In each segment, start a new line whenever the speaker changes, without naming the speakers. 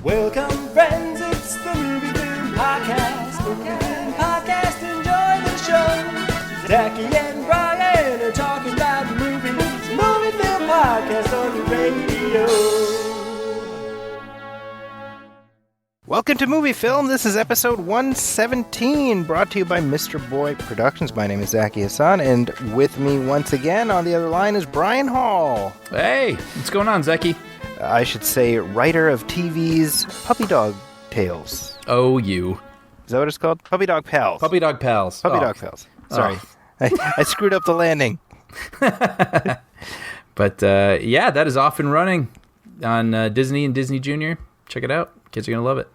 Welcome, friends, it's the MovieFilm Podcast. MovieFilm Podcast, enjoy the show. Zaki and Brian are talking about movies. MovieFilm Podcast on the radio.
Welcome to MovieFilm. This is episode 117, brought to you by Mr. Boy Productions. My name is Zaki Hassan, and with me once again on the other line is Brian Hall.
Hey, what's going on, Zaki?
I should say writer of TV's Puppy Dog Tales.
Oh, you.
Is that what it's called? Puppy Dog Pals.
Puppy Dog Pals.
Puppy Dog Pals. Sorry. I screwed up the landing.
But, yeah, that is off and running on Disney and Disney Junior. Check it out. Kids are going to love it.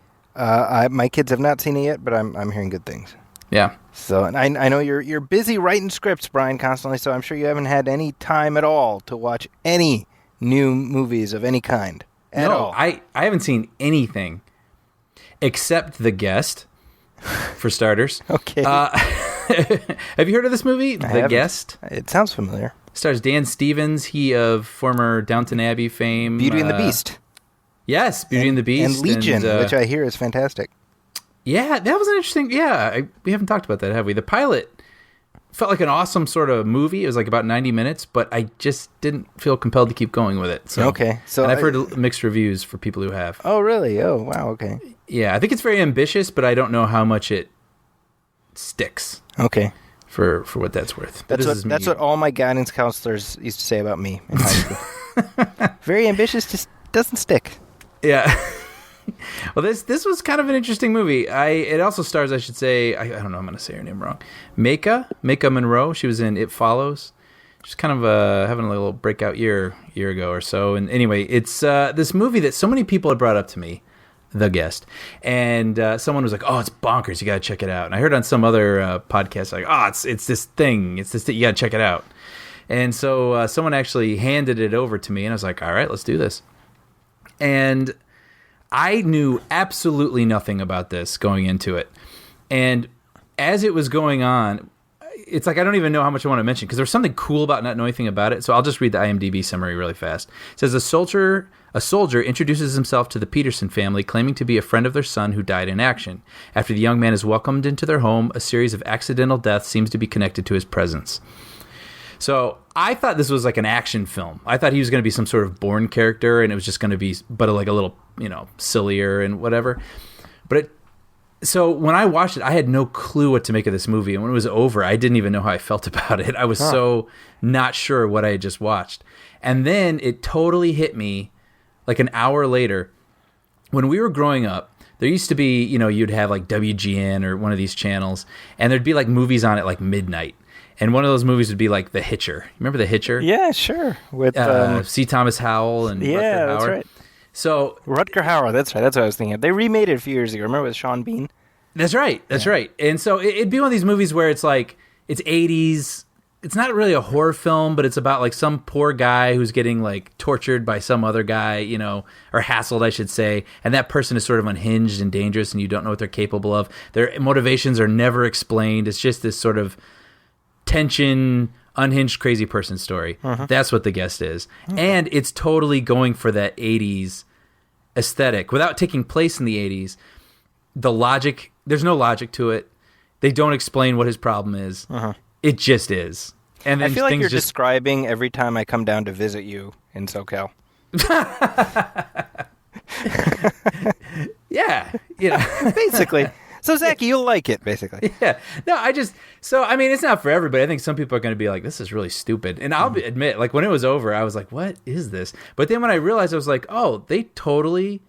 My kids have not seen it yet, but I'm hearing good things.
Yeah.
So, and I know you're busy writing scripts, Brian, constantly, so I'm sure you haven't had any time at all to watch any new movies of any kind at all.
I haven't seen anything except The Guest, for starters.
Okay.
Have you heard of this movie, The Guest?
It sounds familiar.
Stars Dan Stevens, he of former Downton Abbey fame.
Beauty and the Beast.
Yes, Beauty and the Beast.
And Legion, which I hear is fantastic.
Yeah, that was an interesting... Yeah, we haven't talked about that, have we? The pilot felt like an awesome sort of movie. It was like about 90 minutes, but I just didn't feel compelled to keep going with it. So,
okay. So
and I've heard mixed reviews for people who have.
Oh, really? Oh, wow, okay.
Yeah, I think it's very ambitious, but I don't know how much it sticks.
Okay.
For what that's worth.
That's what all my guidance counselors used to say about me in high school. Very ambitious, just doesn't stick.
Yeah. Well, this was kind of an interesting movie. It also stars, I should say, I don't know, I'm going to say her name wrong. Maika Monroe. She was in It Follows. She's kind of having a little breakout year ago or so. And anyway, it's this movie that so many people had brought up to me, The Guest. And someone was like, oh, it's bonkers. You got to check it out. And I heard on some other podcast, like, oh, it's this thing. It's this thing. You got to check it out. And so someone actually handed it over to me. And I was like, all right, let's do this. And I knew absolutely nothing about this going into it. And as it was going on, it's like I don't even know how much I want to mention because there's something cool about not knowing anything about it. So I'll just read the IMDb summary really fast. It says, A soldier introduces himself to the Peterson family, claiming to be a friend of their son who died in action. After the young man is welcomed into their home, a series of accidental deaths seems to be connected to his presence. So I thought this was like an action film. I thought he was going to be some sort of Bourne character, and it was just going to be, but like a little, sillier and whatever. So when I watched it, I had no clue what to make of this movie. And when it was over, I didn't even know how I felt about it. I was so not sure what I had just watched. And then it totally hit me like an hour later. When we were growing up, there used to be, you'd have like WGN or one of these channels, and there'd be like movies on at like midnight. And one of those movies would be like The Hitcher. Remember The Hitcher?
Yeah, sure. With
C. Thomas Howell and Rutger Hauer.
That's right.
So
Rutger Hauer, that's right. That's what I was thinking of. They remade it a few years ago. Remember with Sean Bean?
That's right. That's right. And so it'd be one of these movies where it's like, it's 80s. It's not really a horror film, but it's about like some poor guy who's getting like tortured by some other guy, or hassled, I should say. And that person is sort of unhinged and dangerous, and you don't know what they're capable of. Their motivations are never explained. It's just this sort of tension, unhinged, crazy person story. Uh-huh. That's what The Guest is. Okay. And it's totally going for that 80s aesthetic without taking place in the 80s. The logic, there's no logic to it. They don't explain what his problem is. Uh-huh. It just is. And then
I feel like you're describing every time I come down to visit you in SoCal.
Yeah.
Basically. So, Zaki, you'll like it, basically.
Yeah. No, it's not for everybody. I think some people are going to be like, this is really stupid. And I'll admit, like, when it was over, I was like, what is this? But then when I realized, I was like, oh, they totally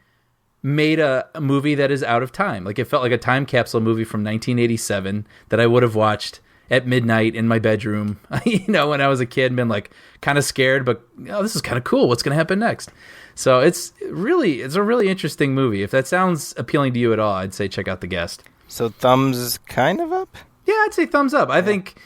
made a movie that is out of time. Like, it felt like a time capsule movie from 1987 that I would have watched at midnight in my bedroom, when I was a kid and been like kind of scared, but this is kind of cool. What's going to happen next? So it's a really interesting movie. If that sounds appealing to you at all, I'd say check out The Guest.
So thumbs kind of up?
Yeah, I'd say thumbs up. I think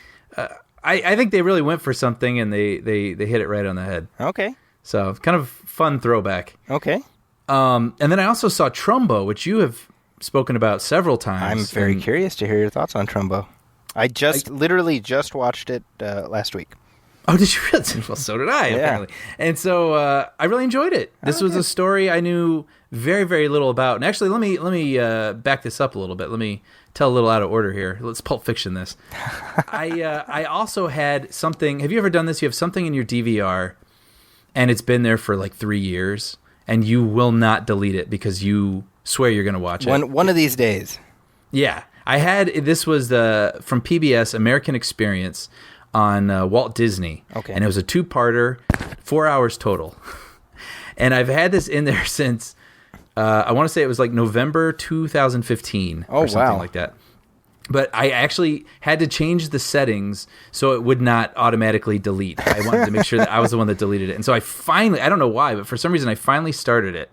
I think they really went for something, and they hit it right on the head.
Okay. So
kind of fun throwback.
Okay.
And then I also saw Trumbo, which you have spoken about several times.
I'm very curious to hear your thoughts on Trumbo. I literally just watched it last week.
Oh, did you really? Well, so did I,
Yeah.
apparently. And so I really enjoyed it. This was a story I knew very, very little about. And actually, let me back this up a little bit. Let me tell a little out of order here. Let's Pulp Fiction this. I also had something. Have you ever done this? You have something in your DVR, and it's been there for like 3 years, and you will not delete it because you swear you're going to watch it.
One of these days.
Yeah. This was from PBS, American Experience, on Walt Disney.
Okay.
And it was a 2-parter, 4 hours total. And I've had this in there since, I want to say it was like November 2015 or something like that. But I actually had to change the settings so it would not automatically delete. I wanted to make sure that I was the one that deleted it. And so I don't know why, but for some reason I finally started it.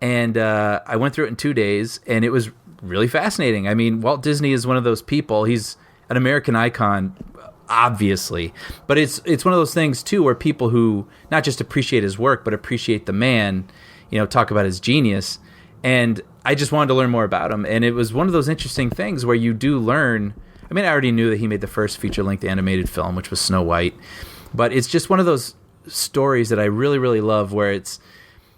And I went through it in 2 days, and it was really fascinating. I mean, Walt Disney is one of those people. He's an American icon, obviously. But it's one of those things, too, where people who not just appreciate his work, but appreciate the man, talk about his genius. And I just wanted to learn more about him. And it was one of those interesting things where you do learn. I mean, I already knew that he made the first feature-length animated film, which was Snow White. But it's just one of those stories that I really, really love where it's,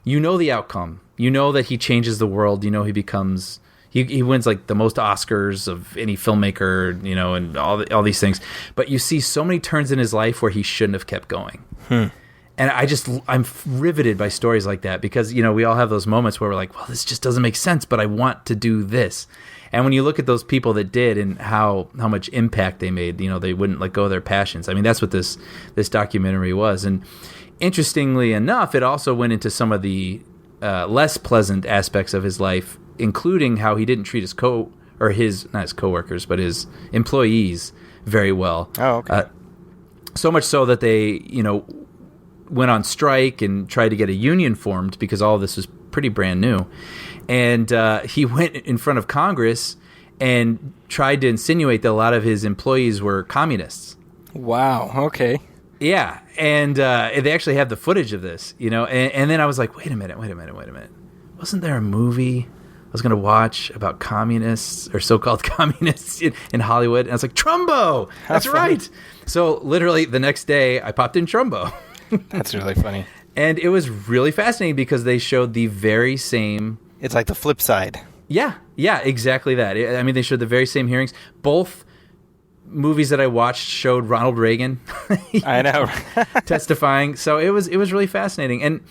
the outcome. You know that he changes the world. He becomes... He wins like the most Oscars of any filmmaker, and all these things. But you see so many turns in his life where he shouldn't have kept going. And I'm riveted by stories like that because, we all have those moments where we're like, well, this just doesn't make sense, but I want to do this. And when you look at those people that did and how much impact they made, they wouldn't let go of their passions. I mean, that's what this documentary was. And interestingly enough, it also went into some of the less pleasant aspects of his life, including how he didn't treat not his coworkers, but his employees very well.
Oh, okay.
So much so that they, went on strike and tried to get a union formed because all of this was pretty brand new. And he went in front of Congress and tried to insinuate that a lot of his employees were communists.
Wow. Okay.
Yeah. And they actually have the footage of this, and then I was like, wait a minute. Wasn't there a movie I was going to watch about communists or so-called communists in Hollywood? And I was like, Trumbo! That's right! So literally the next day, I popped in Trumbo.
That's really funny.
And it was really fascinating because they showed the very same...
It's like the flip side.
Yeah, exactly that. I mean, they showed the very same hearings. Both movies that I watched showed Ronald Reagan
I know.
testifying. So it was really fascinating. And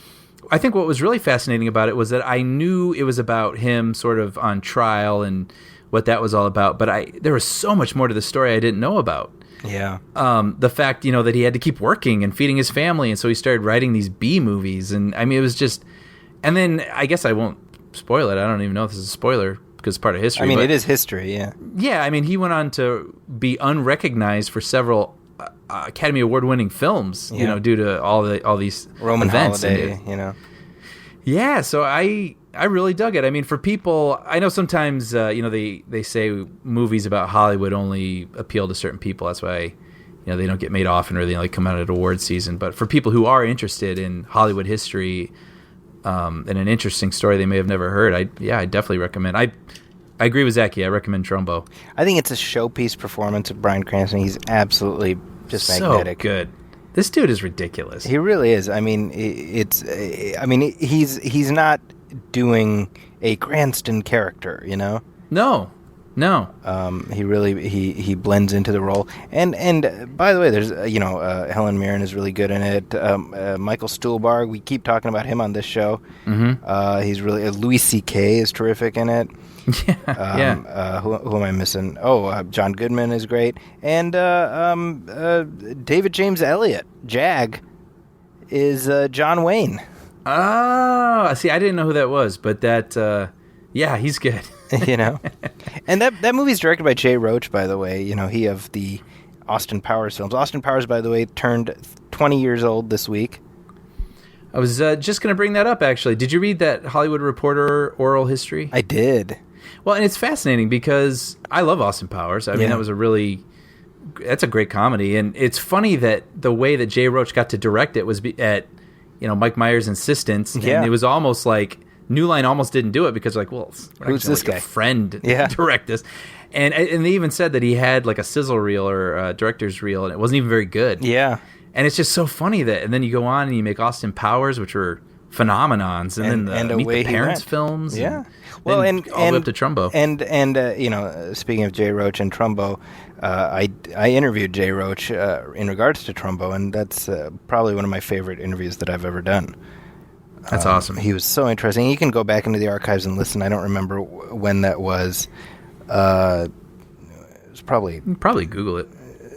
I think what was really fascinating about it was that I knew it was about him sort of on trial and what that was all about. But there was so much more to the story I didn't know about.
Yeah.
The fact, that he had to keep working and feeding his family. And so he started writing these B movies. And I mean, it was just, and then I guess I won't spoil it. I don't even know if this is a spoiler because it's part of history.
I mean, it is history. Yeah.
Yeah. I mean, he went on to be unrecognized for several Academy Award-winning films, due to all these
Roman
events.
holiday,
Yeah, so I really dug it. I mean, for people, I know sometimes they say movies about Hollywood only appeal to certain people. That's why they don't get made often or they only come out at award season. But for people who are interested in Hollywood history and an interesting story they may have never heard, I definitely recommend. I agree with Zaki. I recommend Trumbo.
I think it's a showpiece performance of Bryan Cranston. He's absolutely just magnetic.
So good. This dude is ridiculous.
He really is. I mean, he's not doing a Cranston character,
No.
He really he blends into the role. And by the way, there's Helen Mirren is really good in it. Michael Stuhlbarg, we keep talking about him on this show. Mm-hmm. He's really Louis C.K. is terrific in it. Who am I missing? John Goodman is great, and David James Elliott, Jag, is John Wayne.
Oh, see, I didn't know who that was, but that, he's good.
And that movie's directed by Jay Roach, by the way. He of the Austin Powers films. Austin Powers, by the way, turned 20 years old this week.
I was just going to bring that up, actually. Did you read that Hollywood Reporter oral history?
I did.
Well, and it's fascinating because I love Austin Powers. I mean, that's a great comedy. And it's funny that the way that Jay Roach got to direct it was at, Mike Myers' insistence. And it was almost like New Line almost didn't do it because we're
who's this guy?
Your friend direct this. And they even said that he had like a sizzle reel or a director's reel and it wasn't even very good.
Yeah.
And it's just so funny and then you go on and you make Austin Powers, which were phenomenons, and then the Meet the Parents films.
Yeah.
Well, and all the way up to Trumbo.
And speaking of Jay Roach and Trumbo, I interviewed Jay Roach in regards to Trumbo, and that's probably one of my favorite interviews that I've ever done.
That's awesome.
He was so interesting. You can go back into the archives and listen. I don't remember when that was. It was probably
Google it.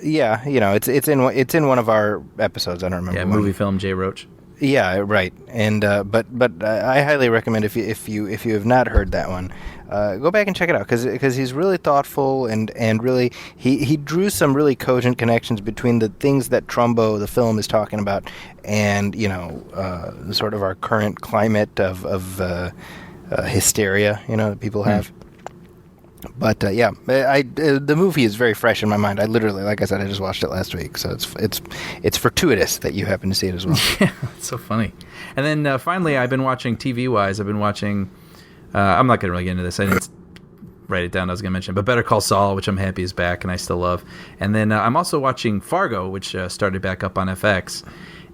Yeah, it's in one of our episodes. I don't remember.
Yeah, MovieFilm Jay Roach.
Yeah, right. And but I highly recommend if you have not heard that one, go back and check it out because he's really thoughtful and really he drew some really cogent connections between the things that Trumbo the film is talking about and sort of our current climate of hysteria that people have. But the movie is very fresh in my mind. I literally, like I said, I just watched it last week, so it's fortuitous that you happen to see it as well.
Yeah, it's so funny. And then finally, I've been watching TV-wise. I've been watching. I'm not going to really get into this. I didn't write it down. I was going to mention, but Better Call Saul, which I'm happy is back and I still love. And then I'm also watching Fargo, which started back up on FX.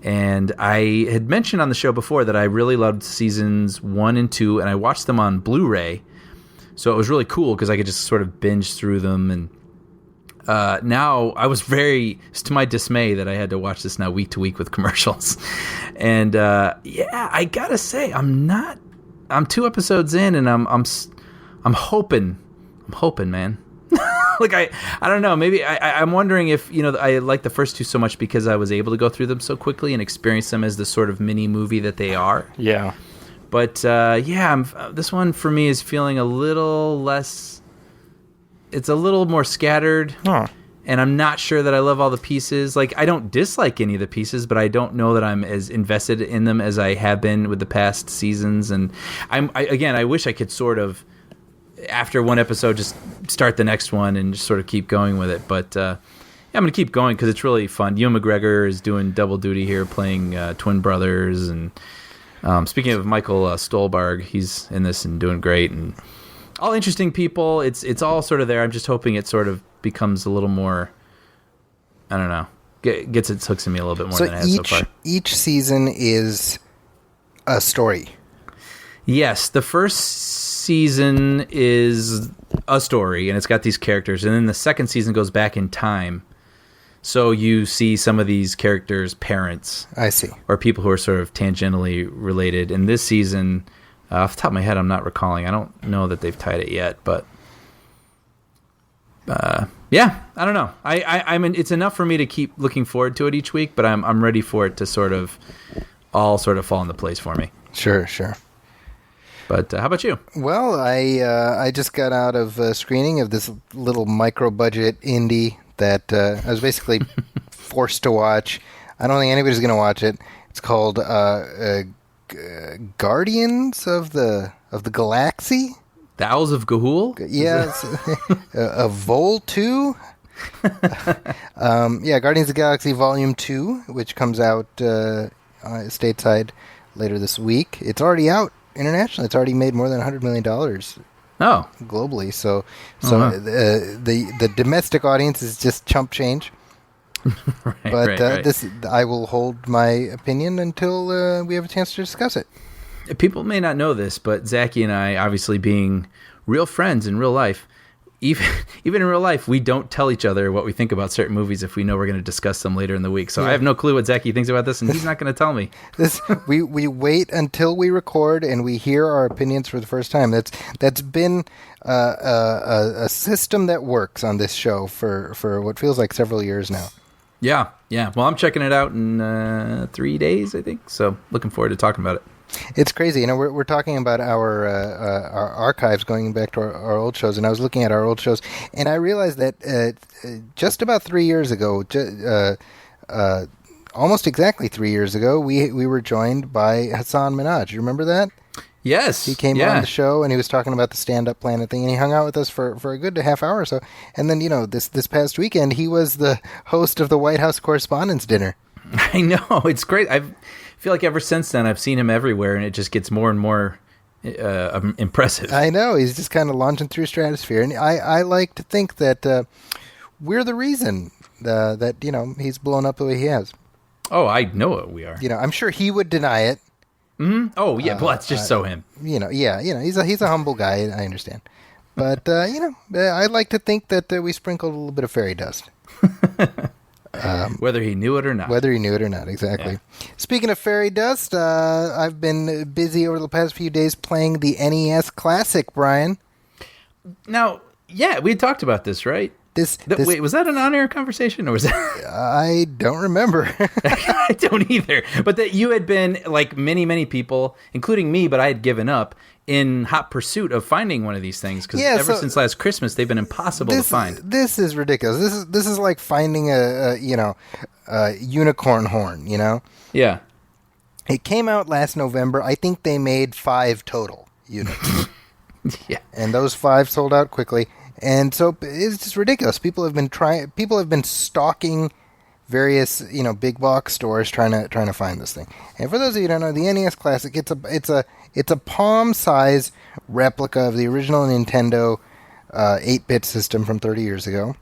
And I had mentioned on the show before that I really loved seasons 1 and 2, and I watched them on Blu-ray. So it was really cool because I could just sort of binge through them. And now I was it's to my dismay that I had to watch this now week to week with commercials. And I gotta say, I'm 2 episodes in, and I'm hoping, man. Like I don't know. Maybe I'm wondering if I like the first 2 so much because I was able to go through them so quickly and experience them as the sort of mini movie that they are.
Yeah.
But this one for me is feeling a little less. It's a little more scattered, and I'm not sure that I love all the pieces. Like I don't dislike any of the pieces, but I don't know that I'm as invested in them as I have been with the past seasons. And I wish I could sort of, after one episode, just start the next one and just sort of keep going with it. But I'm going to keep going because it's really fun. Ewan McGregor is doing double duty here, playing twin brothers and. Speaking of Michael Stolberg, he's in this and doing great, and all interesting people. It's all sort of there. I'm just hoping it sort of becomes a little more. I don't know. Gets its hooks in me a little bit more than it has so far.
Each season is a story.
Yes, the first season is a story, and it's got these characters, and then the second season goes back in time. So you see some of these characters' parents. I see. Or people who are sort of tangentially related. And this season, off the top of my head, I'm not recalling. I don't know that they've tied it yet, but I don't know. I mean, it's enough for me to keep looking forward to it each week, but I'm ready for it to sort of all sort of fall into place for me.
Sure.
But how about you?
Well, I just got out of a screening of this little micro-budget indie that I was basically forced to watch. I don't think anybody's going to watch it. It's called Guardians of the Galaxy.
The Owls of Ga'Hoole?
Yes. A Vol 2. Guardians of the Galaxy Volume 2, which comes out stateside later this week. It's already out internationally. It's already made more than $100 million. Globally, so the domestic audience is just chump change. Right. This I will hold my opinion until we have a chance to discuss it.
People may not know this, but Zaki and I, obviously being real friends in real life, even in real life, we don't tell each other what we think about certain movies if we know we're going to discuss them later in the week. So I have no clue what Zaki thinks about this, and he's not going to tell me.
We wait until we record and we hear our opinions for the first time. That's been a system that works on this show for what feels like several years now. Yeah.
Well, I'm checking it out in 3 days, I think. So looking forward to talking about it.
It's crazy. We're talking about our archives going back to our old shows, and I was looking at our old shows, and I realized that just about 3 years ago, almost exactly 3 years ago, we were joined by Hassan Minhaj. You remember that?
Yes.
He came on the show, and he was talking about the Stand Up Planet thing, and he hung out with us for a good half hour or so. And then, this past weekend, he was the host of the White House Correspondents' Dinner.
I know. It's great. I feel like ever since then, I've seen him everywhere, and it just gets more and more impressive.
I know. He's just kind of launching through stratosphere. And I like to think that we're the reason that, he's blown up the way he has.
Oh, I know what we are.
I'm sure he would deny it.
Oh, yeah, well, that's just so him.
He's a humble guy. I understand. But, I like to think that we sprinkled a little bit of fairy dust.
Whether he knew it or not.
Whether he knew it or not, exactly. Yeah. Speaking of fairy dust, I've been busy over the past few days playing the NES Classic, Brian.
Now, yeah, we had talked about this, right? Wait, was that an on-air conversation, or was that...
I don't remember.
I don't either. But that you had been, like many, many people, including me, but I had given up, in hot pursuit of finding one of these things, because ever since last Christmas, they've been impossible to find.
This is ridiculous. This is like finding a unicorn horn,
Yeah.
It came out last November. I think they made 5 total units.
Yeah.
And those 5 sold out quickly. And so it's just ridiculous. People have been stalking various, big box stores trying to find this thing. And for those of you who don't know, the NES Classic, it's a palm-size replica of the original Nintendo 8-bit system from 30 years ago.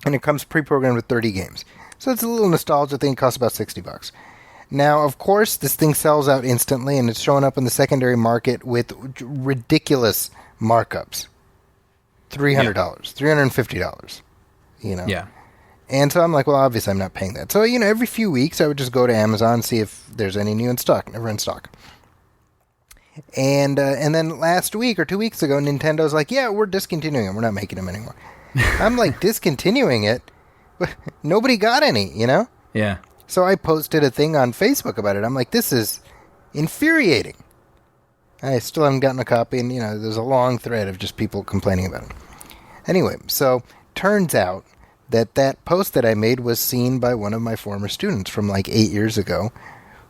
And it comes pre-programmed with 30 games. So it's a little nostalgia thing. It costs about $60. Now, of course, this thing sells out instantly, and it's showing up in the secondary market with ridiculous markups. $300, $350,
Yeah.
And so I'm like, well, obviously I'm not paying that. So, every few weeks I would just go to Amazon, see if there's any new in stock. Never in stock. And then last week or 2 weeks ago, Nintendo's like, yeah, we're discontinuing them. We're not making them anymore. I'm like, discontinuing it? Nobody got any,
Yeah.
So I posted a thing on Facebook about it. I'm like, this is infuriating. I still haven't gotten a copy, and, there's a long thread of just people complaining about it. Anyway, so turns out that post that I made was seen by one of my former students from like 8 years ago,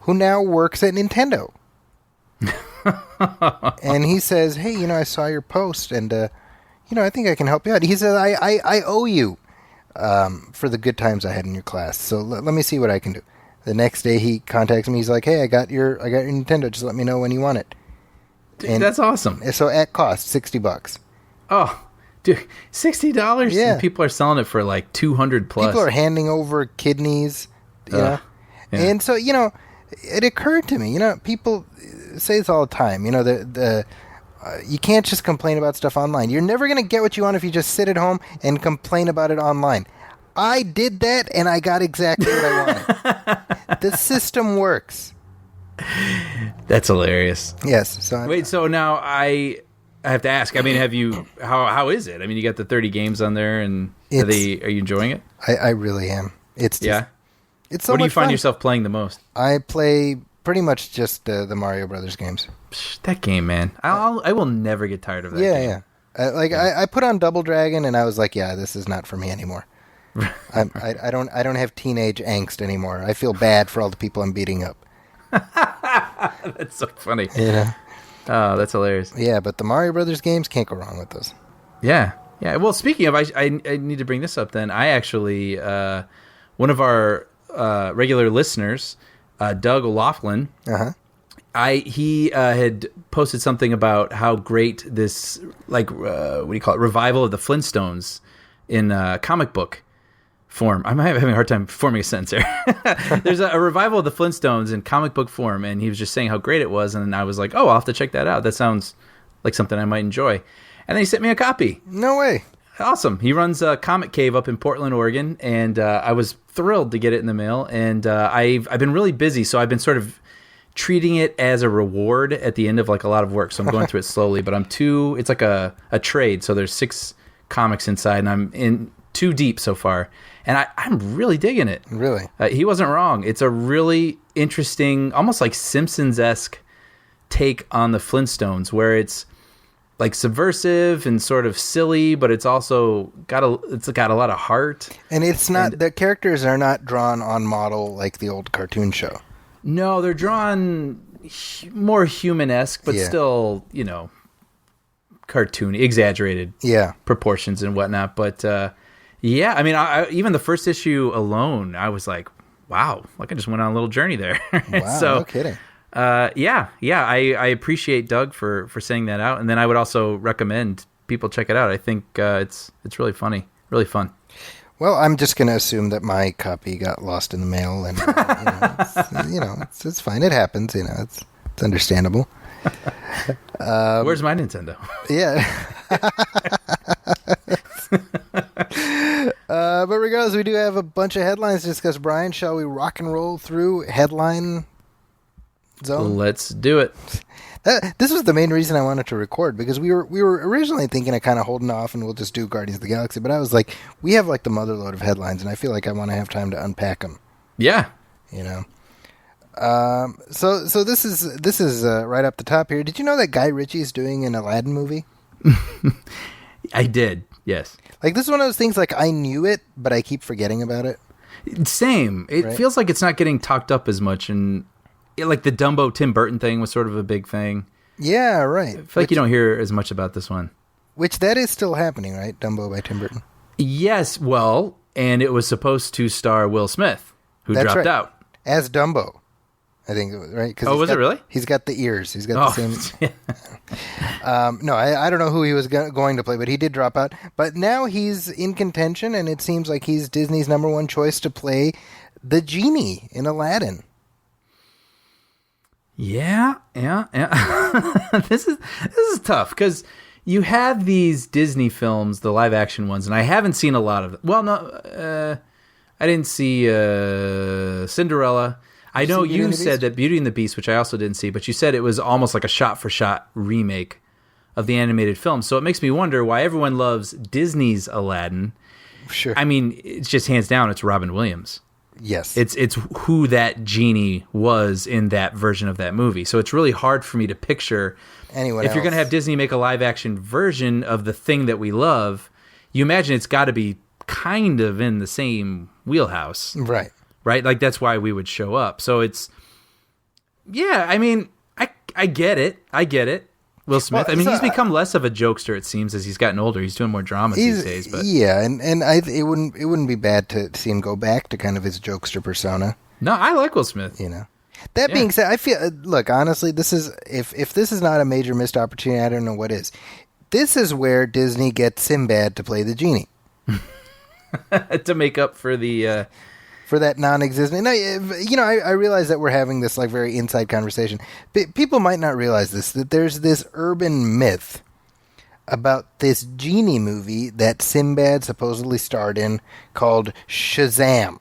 who now works at Nintendo. And he says, hey, I saw your post, and, I think I can help you out. He says, I owe you for the good times I had in your class, so let me see what I can do. The next day he contacts me. He's like, hey, I got your Nintendo. Just let me know when you want it.
Dude, that's awesome.
So at cost, $60.
Oh, dude, $60?
Yeah.
And people are selling it for like 200 plus.
People are handing over kidneys,
Yeah.
And so, it occurred to me, people say this all the time, you can't just complain about stuff online. You're never going to get what you want if you just sit at home and complain about it online. I did that, and I got exactly what I wanted. The system works.
That's hilarious.
Yes. So
wait, so now I have to ask. I mean, have you? How is it? I mean, you got the 30 games on there, and are you enjoying it?
I really am. It's just, It's so
what do you
much
find
fun.
yourself playing the most?
I play pretty much just the Mario Brothers games.
That game, man. I will never get tired of that game.
Yeah. I put on Double Dragon, and I was like, yeah, this is not for me anymore. I don't have teenage angst anymore. I feel bad for all the people I'm beating up.
That's so funny. Oh, that's hilarious.
Yeah, but the Mario Brothers games, can't go wrong with those.
Yeah. Well, speaking of, I need to bring this up then. I actually, one of our regular listeners, Doug O'Loughlin, he had posted something about how great this, what do you call it, revival of the Flintstones in comic book form. I'm having a hard time forming a sentence here. There's a revival of the Flintstones in comic book form, and he was just saying how great it was, and I was like, oh, I'll have to check that out. That sounds like something I might enjoy. And then he sent me a copy.
No way.
Awesome. He runs a comic cave up in Portland, Oregon, and I was thrilled to get it in the mail. And I've been really busy, so I've been sort of treating it as a reward at the end of like a lot of work. So I'm going through it slowly, but it's like a trade. So there's 6 comics inside, and I'm in 2 deep so far. And I'm really digging it.
Really?
He wasn't wrong. It's a really interesting, almost like Simpsons-esque take on the Flintstones, where it's like subversive and sort of silly, but it's also got a lot of heart. And it's not,
the characters are not drawn on model like the old cartoon show.
No, they're drawn more human-esque, but still, cartoony, exaggerated proportions and whatnot. But yeah, I mean, even the first issue alone, I was like, wow, like I just went on a little journey there.
Wow,
so,
no kidding.
I appreciate Doug for saying that out, and then I would also recommend people check it out. I think it's really funny, really fun.
Well, I'm just going to assume that my copy got lost in the mail, and it's fine. It happens. It's understandable.
Where's my Nintendo?
Yeah. But regardless, we do have a bunch of headlines to discuss. Brian, shall we rock and roll through headline zone?
Let's do it.
This was the main reason I wanted to record, because we were originally thinking of kind of holding off and we'll just do Guardians of the Galaxy, but I was like, we have like the motherload of headlines, and I feel like I want to have time to unpack them.
Yeah.
So this is right up the top here. Did you know that Guy Ritchie's doing an Aladdin movie?
I did. Yes.
Like, this is one of those things, like, I knew it, but I keep forgetting about it.
Same. It feels like it's not getting talked up as much, and like the Dumbo Tim Burton thing was sort of a big thing.
Yeah, right.
I feel like you don't hear as much about this one.
Which that is still happening, right? Dumbo by Tim Burton.
Yes, well, and it was supposed to star Will Smith, who dropped out.
As Dumbo, I think it was, right?
Was it really?
He's got the ears. He's got the same... No, I don't know who he was going to play, but he did drop out. But now he's in contention, and it seems like he's Disney's number one choice to play the genie in Aladdin.
Yeah. This is tough, because you have these Disney films, the live action ones, and I haven't seen a lot of them. Well, no, I didn't see Cinderella. I know you said that Beauty and the Beast, which I also didn't see, but you said it was almost like a shot-for-shot remake of the animated film. So it makes me wonder why everyone loves Disney's Aladdin.
Sure.
I mean, it's just hands down, it's Robin Williams.
Yes.
It's who that genie was in that version of that movie. So it's really hard for me to picture
anyone
if
else.
You're going to have Disney make a live-action version of the thing that we love, you imagine it's got to be kind of in the same wheelhouse.
Right.
Right? Like, that's why we would show up. So it's... Yeah, I mean, I get it. Will Smith.
Well,
he's become less of a jokester, it seems, as he's gotten older. He's doing more dramas these days. But
yeah, and it wouldn't be bad to see him go back to kind of his jokester persona.
No, I like Will Smith.
That being said, I feel, look, honestly, this is if this is not a major missed opportunity, I don't know what is. This is where Disney gets Sinbad to play the genie.
To make up for the...
For that non-existent... I realize that we're having this like very inside conversation. People might not realize this, that there's this urban myth about this genie movie that Sinbad supposedly starred in called Shazam.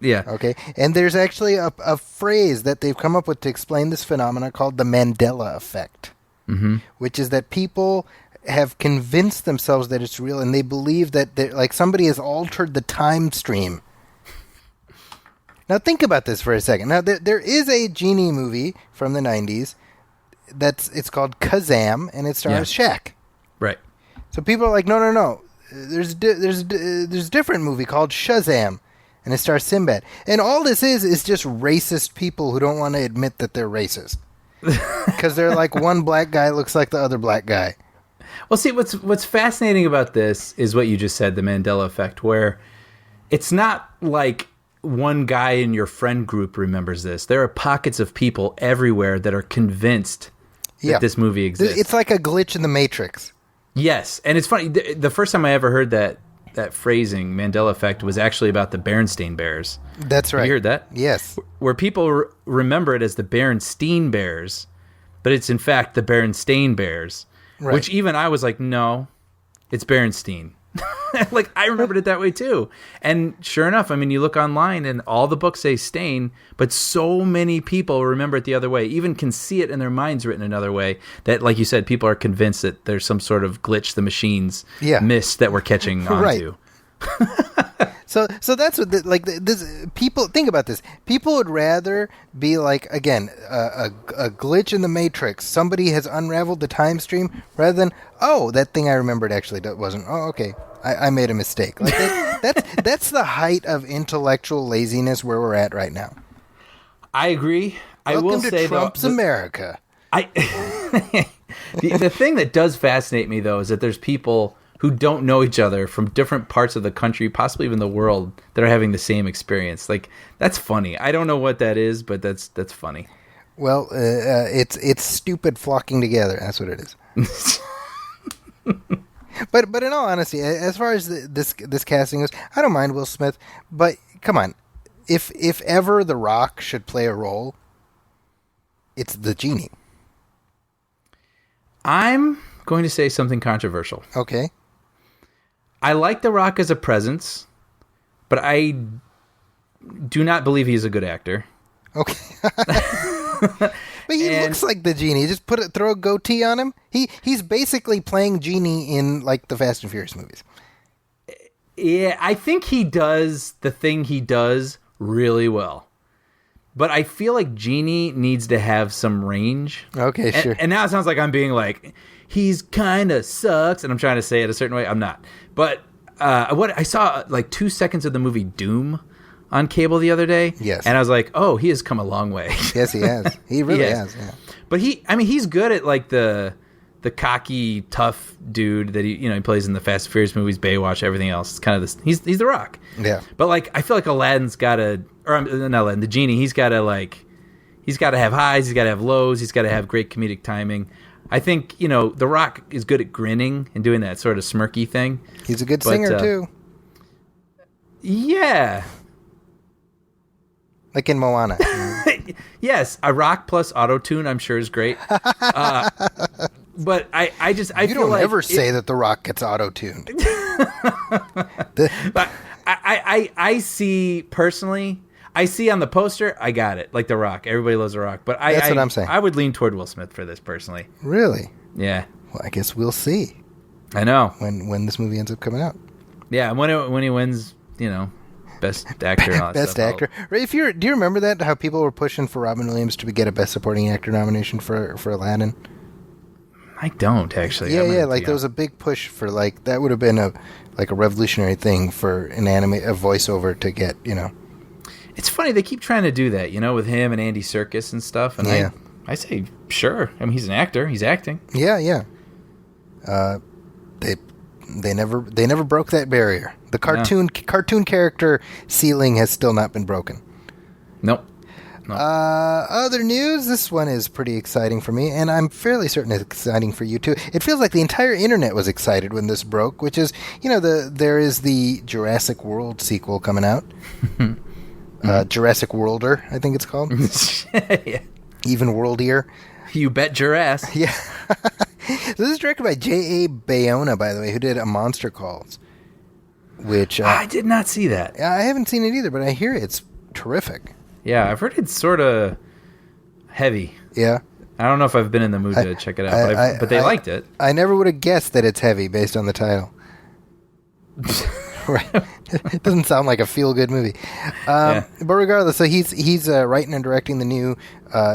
Yeah.
Okay? And there's actually a phrase that they've come up with to explain this phenomena called the Mandela effect.
Mm-hmm.
Which is that people have convinced themselves that it's real, and they believe that like somebody has altered the time stream. Now think about this for a second. Now there is a genie movie from the 90s it's called Kazam, and it stars Shaq.
Right.
So people are like, no. There's a different movie called Shazam, and it stars Sinbad. And all this is just racist people who don't want to admit that they're racist. Because they're like, one black guy looks like the other black guy.
Well, see, what's fascinating about this is what you just said, the Mandela effect, where it's not like one guy in your friend group remembers this. There are pockets of people everywhere that are convinced that this movie exists.
It's like a glitch in the Matrix.
Yes, and it's funny. The first time I ever heard that phrasing, Mandela effect, was actually about the Berenstain Bears.
That's right.
Have you heard that?
Yes.
Where people remember it as the Berenstein Bears, but it's in fact the Berenstain Bears. Right. Which even I was like, no, it's Berenstein. Like, I remembered it that way too. And sure enough, you look online and all the books say Stain, but so many people remember it the other way, even can see it in their minds written another way, that, like you said, people are convinced that there's some sort of glitch the machines missed that we're catching onto.
So that's what this people think about this. People would rather be like, again, a glitch in the Matrix. Somebody has unraveled the time stream, rather than, oh, that thing I remembered actually wasn't. Oh, okay, I made a mistake. Like that's the height of intellectual laziness where we're at right now.
I agree.
Welcome
I will
to
say
Trump's America.
The thing that does fascinate me though is that there's people who don't know each other from different parts of the country, possibly even the world, that are having the same experience. Like, that's funny. I don't know what that is, but that's funny.
Well, it's stupid flocking together. That's what it is. But in all honesty, as far as this casting goes, I don't mind Will Smith. But come on, if ever The Rock should play a role, it's the genie.
I'm going to say something controversial.
Okay.
I like The Rock as a presence, but I do not believe he's a good actor.
Okay. But he looks like the genie. Just throw a goatee on him. He's basically playing genie in like the Fast and Furious movies.
Yeah, I think he does the thing he does really well. But I feel like Genie needs to have some range.
Okay, sure.
And now it sounds like I'm being like, he's kind of sucks, and I'm trying to say it a certain way. I'm not. But what I saw like 2 seconds of the movie Doom on cable the other day.
Yes.
And I was like, oh, he has come a long way.
Yes, he has. He really has. Yeah.
But he's good at like the cocky, tough dude that he plays in the Fast and Furious movies, Baywatch, everything else. It's kind of this. He's The Rock.
Yeah.
But like, I feel like Aladdin's got to, or not Aladdin, the genie. He's got to have highs. He's got to have lows. He's got to have great comedic timing. I think The Rock is good at grinning and doing that sort of smirky thing.
He's a good singer too.
Yeah.
Like in Moana.
Yes, a rock plus auto-tune, I'm sure is great. But I
you
feel
don't
like
ever say that The Rock gets auto-tuned.
I see personally. I see on the poster. I got it. Like The Rock. Everybody loves The Rock. But
that's what I'm saying.
I would lean toward Will Smith for this personally.
Really?
Yeah.
Well, I guess we'll see.
I know
when this movie ends up coming out.
Yeah, when he wins, Best Actor. And all that
Best
stuff.
Actor. Do you remember that? How people were pushing for Robin Williams to get a Best Supporting Actor nomination for Aladdin?
I don't actually.
Yeah. Like there was a big push for like that would have been a revolutionary thing for a voiceover to get.
It's funny they keep trying to do that. With him and Andy Serkis and stuff. And
yeah.
I say sure. I mean, he's an actor. He's acting.
Yeah. They never broke that barrier. The cartoon character ceiling has still not been broken.
Nope. No.
Other news. This one is pretty exciting for me, and I'm fairly certain it's exciting for you too. It feels like the entire internet was excited when this broke, which is, there is the Jurassic World sequel coming out. Jurassic Worlder, I think it's called.
Yeah.
Even worldier.
You bet Jurassic.
Yeah. So this is directed by J.A. Bayona, by the way, who did A Monster Calls. Which
I did not see that.
I haven't seen it either, but I hear it's terrific.
Yeah, I've heard it's sort of heavy.
Yeah.
I don't know if I've been in the mood to check it out, but they liked it.
I never would have guessed that it's heavy based on the title. Right. It doesn't sound like a feel-good movie. But regardless, so he's writing and directing the new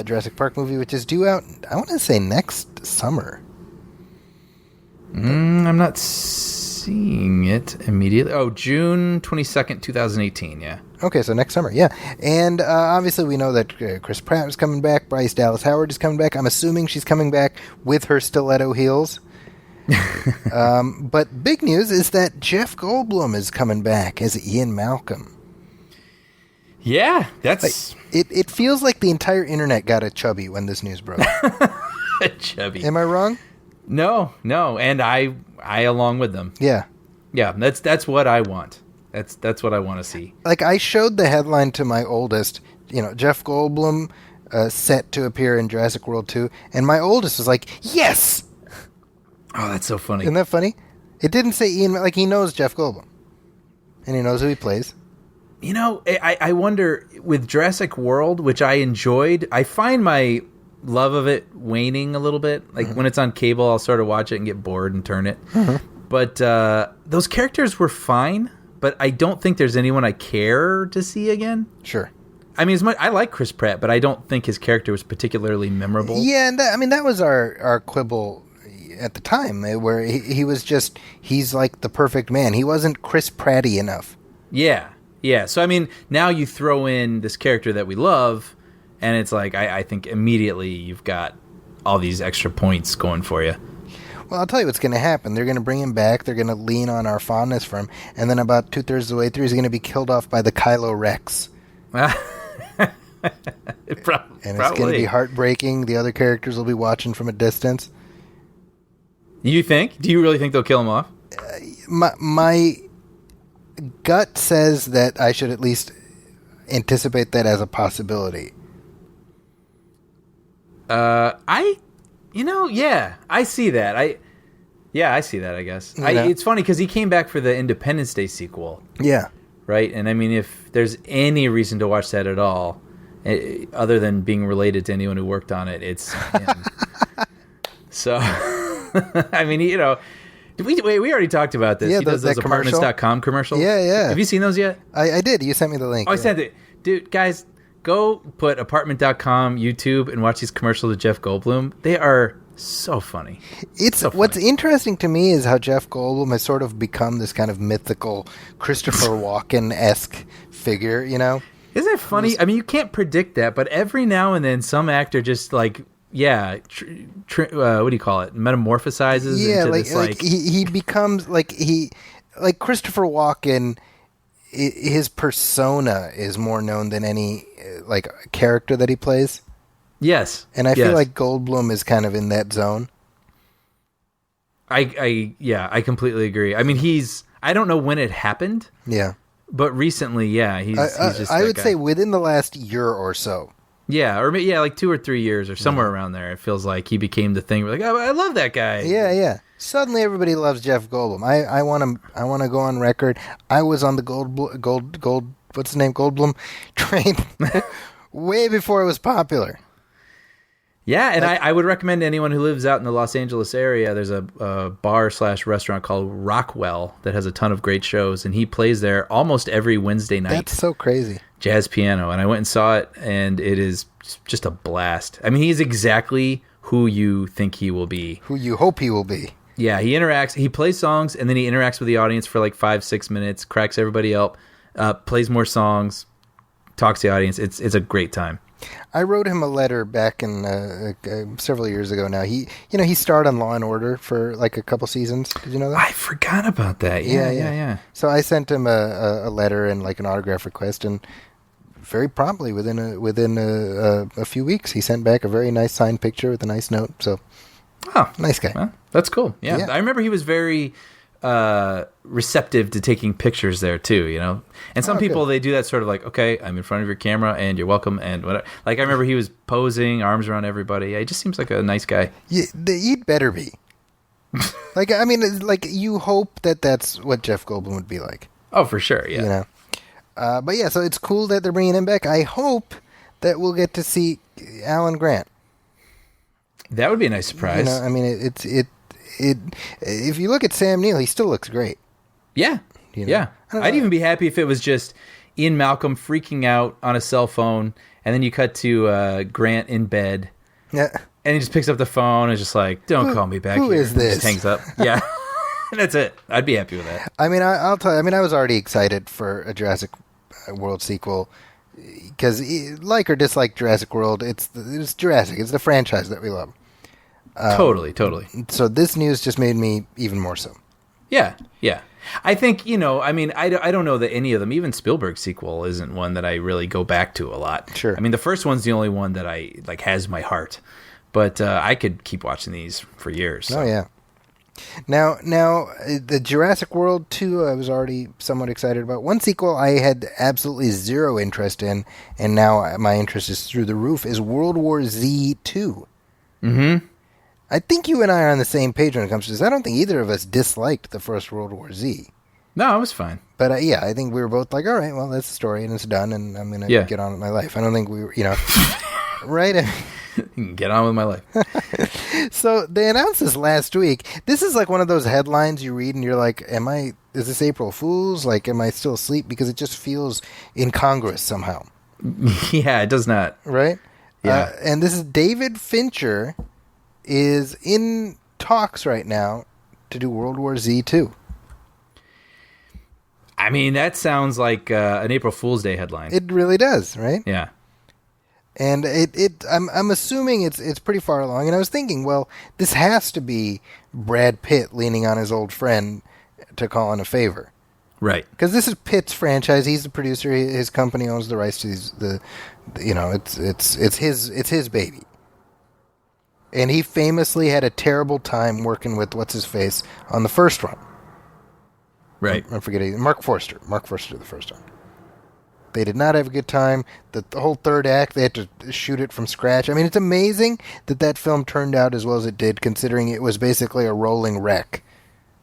Jurassic Park movie, which is due out, I want to say, next summer.
I'm not seeing it immediately. Oh, June 22nd, 2018, yeah.
Okay, so next summer, yeah. And obviously we know that Chris Pratt is coming back, Bryce Dallas Howard is coming back. I'm assuming she's coming back with her stiletto heels. But big news is that Jeff Goldblum is coming back as Ian Malcolm.
Yeah, that's...
It feels like the entire internet got a chubby when this news broke.
Chubby.
Am I wrong?
No, and I along with them.
Yeah.
Yeah, that's what I want. That's what I want to see.
Like, I showed the headline to my oldest, Jeff Goldblum set to appear in Jurassic World 2, and my oldest was like, yes!
Oh, that's so funny.
Isn't that funny? It didn't say Ian, like, he knows Jeff Goldblum. And he knows who he plays.
I wonder, with Jurassic World, which I enjoyed, I find my love of it waning a little bit. Like, when it's on cable, I'll sort of watch it and get bored and turn it. But those characters were fine, but I don't think there's anyone I care to see again.
Sure.
I mean, I like Chris Pratt, but I don't think his character was particularly memorable.
Yeah, and that was our quibble at the time, where he was just, he's like the perfect man. He wasn't Chris Pratt-y enough.
Yeah. So, I mean, now you throw in this character that we love, and it's like, I think immediately you've got all these extra points going for you.
Well, I'll tell you what's going to happen. They're going to bring him back. They're going to lean on our fondness for him. And then about 2/3 of the way through, he's going to be killed off by the Kylo Rex. And it's going to be heartbreaking. The other characters will be watching from a distance.
You think? Do you really think they'll kill him off?
my gut says that I should at least anticipate that as a possibility.
I see that. I see that, I guess.
Yeah.
It's funny because he came back for the Independence Day sequel.
Yeah.
Right? And I mean, if there's any reason to watch that at all, other than being related to anyone who worked on it, it's him. So, I mean, we already talked about this.
Yeah,
He does those apartments.com commercials.
Yeah, yeah.
Have you seen those yet?
I did. You sent me the link.
I sent it. Dude, guys, go put apartment.com YouTube and watch these commercials with Jeff Goldblum. They are so funny.
What's interesting to me is how Jeff Goldblum has sort of become this kind of mythical Christopher Walken-esque figure, you know?
Isn't it funny? I mean, you can't predict that, but every now and then some actor just what do you call it? Metamorphosizes into this
he becomes like Christopher Walken. His persona is more known than any character that he plays.
Yes,
and I feel like Goldblum is kind of in that zone.
I completely agree. I mean, I don't know when it happened.
Yeah,
but recently, he's just.
I would say within the last year or so.
Yeah, or like 2 or 3 years or somewhere around there. It feels like he became the thing. We're like, oh, I love that guy.
Yeah, yeah. Suddenly, everybody loves Jeff Goldblum. I want to go on record. I was on the Goldblum train way before it was popular.
Yeah, and I would recommend to anyone who lives out in the Los Angeles area, there's a bar/restaurant called Rockwell that has a ton of great shows, and he plays there almost every Wednesday night.
That's so crazy.
Jazz piano, and I went and saw it, and it is just a blast. I mean, he's exactly who you think he will be.
Who you hope he will be.
Yeah, he plays songs, and then he interacts with the audience for like 5-6 minutes, cracks everybody up, plays more songs, talks to the audience. It's a great time.
I wrote him a letter back in several years ago now. He starred on Law and Order for like a couple seasons. Did you know that?
I forgot about that. Yeah.
So I sent him a letter and like an autograph request, and very promptly within a few weeks he sent back a very nice signed picture with a nice note. So, nice guy.
Well, that's cool. Yeah, I remember he was very receptive to taking pictures there too, you know. And some people they do that sort of like, okay, I'm in front of your camera and you're welcome and whatever. Like I remember he was posing, arms around everybody. He just seems like a nice guy.
You'd better be. Like I mean, like you hope that that's what Jeff Goldblum would be like.
Oh, for sure, yeah.
You know. But yeah, so it's cool that they're bringing him back. I hope that we'll get to see Alan Grant. That
would be a nice surprise.
You know, I mean, it. If you look at Sam Neill, he still looks great.
Yeah, you know? Yeah. I'd even be happy if it was just Ian Malcolm freaking out on a cell phone, and then you cut to Grant in bed.
Yeah.
And he just picks up the phone and is just like, "Don't call me back here."
Who is this?
Just hangs up. Yeah. And that's it. I'd be happy with that.
I mean, I'll tell you. I mean, I was already excited for a Jurassic World sequel because, like or dislike Jurassic World, it's Jurassic. It's the franchise that we love.
Totally.
So this news just made me even more so.
Yeah. I think, I mean, I don't know that any of them, even Spielberg's sequel isn't one that I really go back to a lot.
Sure.
I mean, the first one's the only one that I, has my heart. But I could keep watching these for years. So.
Oh, yeah. Now, the Jurassic World 2, I was already somewhat excited about. One sequel I had absolutely zero interest in, and now my interest is through the roof, is World War Z 2.
Mm-hmm.
I think you and I are on the same page when it comes to this. I don't think either of us disliked the first World War Z.
No, it was fine.
But I think we were both like, all right, well, that's the story, and it's done, and I'm going to get on with my life. I don't think we were, right?
Get on with my life.
So they announced this last week. This is like one of those headlines you read, and you're like, is this April Fool's? Like, am I still asleep? Because it just feels incongruous somehow.
Yeah, it does not.
Right?
Yeah.
And this is David Fincher is in talks right now to do World War Z 2.
I mean, that sounds like an April Fool's Day headline.
It really does, right?
Yeah.
And I'm assuming it's pretty far along. And I was thinking, well, this has to be Brad Pitt leaning on his old friend to call in a favor.
Right.
Because this is Pitt's franchise. He's the producer. His company owns the rights to it's his baby. And he famously had a terrible time working with what's-his-face on the first one.
Right.
I'm forgetting. Mark Forster. Mark Forster the first one. They did not have a good time. The whole third act, they had to shoot it from scratch. I mean, it's amazing that film turned out as well as it did, considering it was basically a rolling wreck.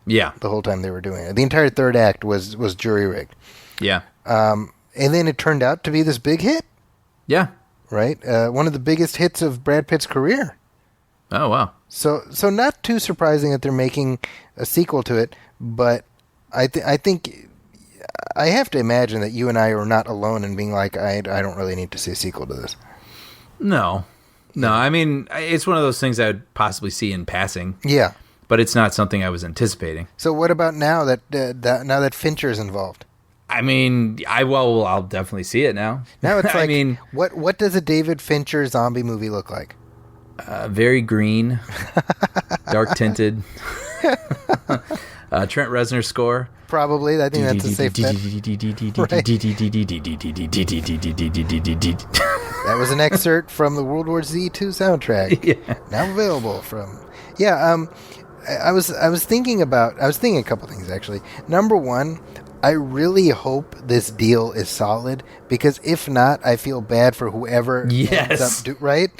Yeah.
The whole time they were doing it. The entire third act was jury-rigged.
Yeah.
And then it turned out to be this big hit.
Yeah.
Right? One of the biggest hits of Brad Pitt's career.
Oh, wow.
So not too surprising that they're making a sequel to it, but I think I have to imagine that you and I are not alone in being like, I don't really need to see a sequel to this.
No. I mean, it's one of those things I would possibly see in passing.
Yeah.
But it's not something I was anticipating.
So what about now that Fincher is involved?
I mean, I'll definitely see it now.
Now it's like,
I mean,
what does a David Fincher zombie movie look like?
Very green, dark tinted. Trent Reznor score.
Probably. I think that's a safe bet. That was an excerpt from the World War Z 2 soundtrack.
Yeah.
Now available from. Yeah. I was thinking a couple things actually. Number one, I really hope this deal is solid, because if not, I feel bad for whoever ends up right?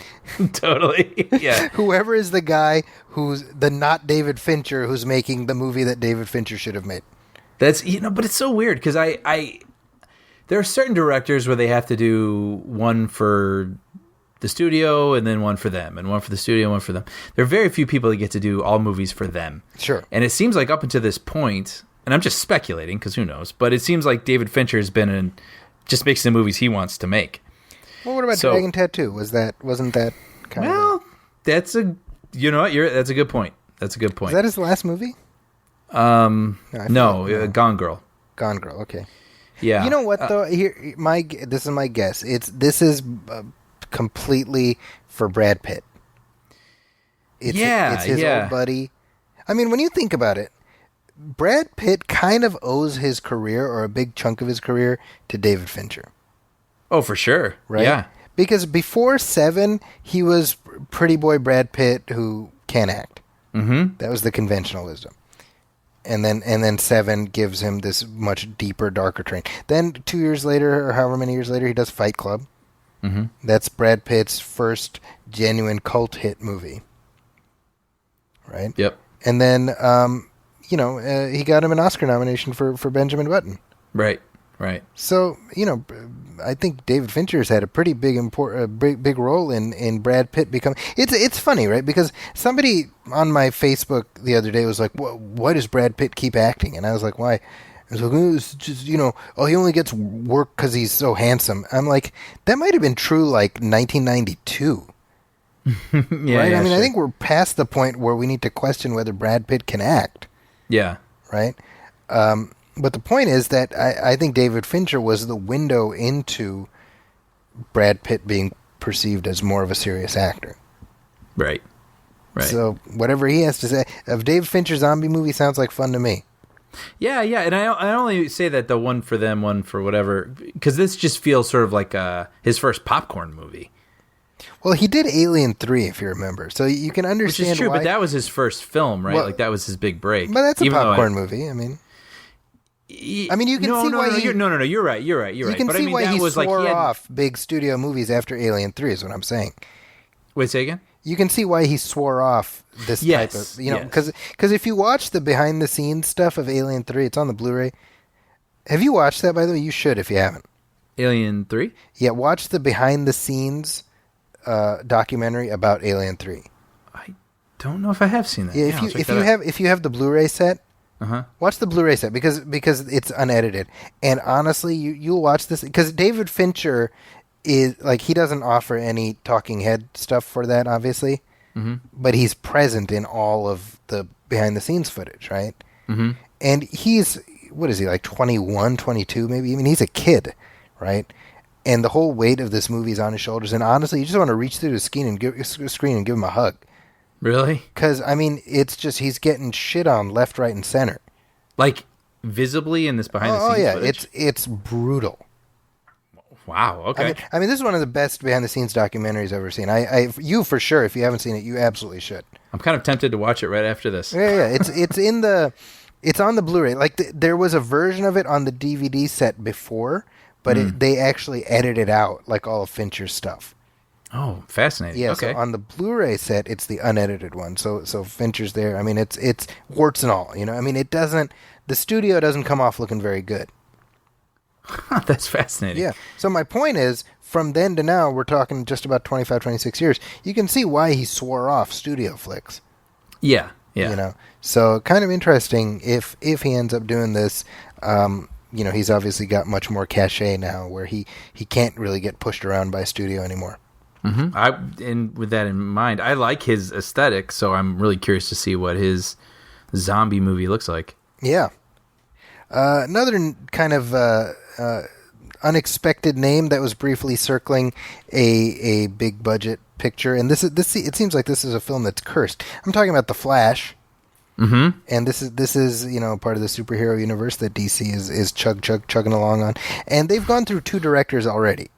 Totally. Yeah.
Whoever is the guy who's the not David Fincher who's making the movie that David Fincher should have made.
That's, but it's so weird because there are certain directors where they have to do one for the studio and then one for them, and one for the studio and one for them. There are very few people that get to do all movies for them.
Sure.
And it seems like up until this point, and I'm just speculating because who knows, but it seems like David Fincher has been just makes the movies he wants to make.
Well, what about Dragon Tattoo? Wasn't that kind of...
Well, that's a good point. That's a good point.
Is that his last movie?
No, Gone Girl.
Gone Girl, okay.
Yeah.
You know what though? This is my guess. This is completely for Brad Pitt. It's his old buddy. I mean, when you think about it, Brad Pitt kind of owes his career, or a big chunk of his career, to David Fincher.
Oh, for sure.
Right?
Yeah.
Because before Seven, he was pretty boy Brad Pitt who can't act.
Mm-hmm.
That was the conventional wisdom. And then Seven gives him this much deeper, darker train. Then 2 years later, or however many years later, he does Fight Club.
Mm-hmm.
That's Brad Pitt's first genuine cult hit movie. Right?
Yep.
And then, he got him an Oscar nomination for Benjamin Button.
Right.
So, I think David Fincher's had a pretty big big role in Brad Pitt becoming... It's funny, right? Because somebody on my Facebook the other day was like, why does Brad Pitt keep acting? And I was like, why? I was like, it's just, he only gets work because he's so handsome. I'm like, that might have been true like 1992.
Yeah,
right?
Yeah,
I mean,
sure.
I think we're past the point where we need to question whether Brad Pitt can act.
Yeah.
Right? But the point is that I think David Fincher was the window into Brad Pitt being perceived as more of a serious actor.
Right.
So whatever he has to say, a David Fincher zombie movie sounds like fun to me.
Yeah, and I only say that the one for them, one for whatever, because this just feels sort of like his first popcorn movie.
Well, he did Alien 3, if you remember, so you can understand.
Which is true,
why.
but that was his first film, right?
Well,
like that was his big break.
But that's a popcorn movie. I mean, you can see why he...
No, you're right.
You can see why he swore off big studio movies after Alien 3, is what I'm saying.
Wait, say again?
You can see why he swore off this type of... Because if you watch the behind-the-scenes stuff of Alien 3, it's on the Blu-ray. Have you watched that, by the way? You should if you haven't.
Alien 3?
Yeah, watch the behind-the-scenes documentary about Alien 3.
I don't know if I have seen that.
Yeah, if you have the Blu-ray set, watch the Blu-ray set because it's unedited. And honestly, you'll watch this because David Fincher is like, he doesn't offer any talking head stuff for that, obviously, but he's present in all of the behind the scenes footage, right? Mm-hmm. And he's, what is he, like 21, 22 maybe? I mean, he's a kid, right? And the whole weight of this movie is on his shoulders. And honestly, you just want to reach through the screen and give him a hug.
Really?
Because, I mean, it's just, he's getting shit on left, right, and center.
Like, visibly in this behind-the-scenes footage?
It's brutal.
Wow, okay.
I mean, this is one of the best behind-the-scenes documentaries I've ever seen. You, for sure, if you haven't seen it, you absolutely should.
I'm kind of tempted to watch it right after this.
Yeah. It's It's on the Blu-ray. Like there was a version of it on the DVD set before, but they actually edited out like all of Fincher's stuff.
Oh, fascinating.
Yeah,
okay.
so on the Blu-ray set, it's the unedited one. So Fincher's there. I mean, it's warts and all. I mean, it doesn't. The studio doesn't come off looking very good.
That's fascinating.
Yeah. So my point is, from then to now, we're talking just about 25, 26 years. You can see why he swore off studio flicks.
Yeah. Yeah.
So kind of interesting if he ends up doing this. He's obviously got much more cachet now, where he can't really get pushed around by a studio anymore.
Mm-hmm. And with that in mind, I like his aesthetic, so I'm really curious to see what his zombie movie looks like. Yeah.
Another kind of unexpected name that was briefly circling a big budget picture, and this it seems like this is a film that's cursed. I'm talking about The Flash.
Mm-hmm.
And this is part of the superhero universe that DC is chugging along on, and they've gone through 2 directors already.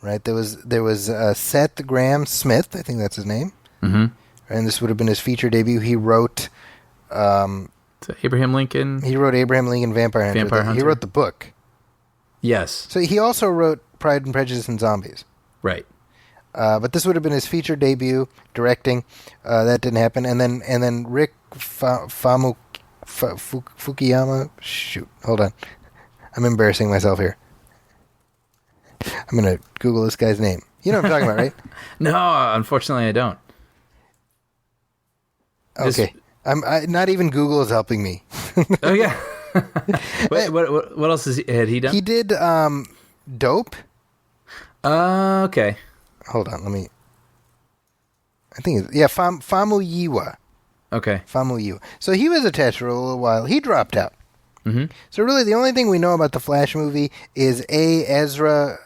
Right, there was Seth Graham Smith, I think that's his name, and this would have been his feature debut. He wrote
Abraham Lincoln.
He wrote Abraham Lincoln Vampire Hunter. He wrote the book.
Yes.
So he also wrote Pride and Prejudice and Zombies.
Right.
But this would have been his feature debut directing. That didn't happen. And then Rick Fukuyama. Shoot, hold on. I'm embarrassing myself here. I'm going to Google this guy's name. You know what I'm talking about, right?
No, unfortunately I don't.
Okay. Not even Google is helping me.
Oh, yeah. What else had he done?
He did Dope.
Okay.
Hold on, let me... I think it's... Yeah, Famuyiwa.
Okay.
Famuyiwa. So he was attached for a little while. He dropped out.
Mm-hmm.
So really the only thing we know about the Flash movie is A, Ezra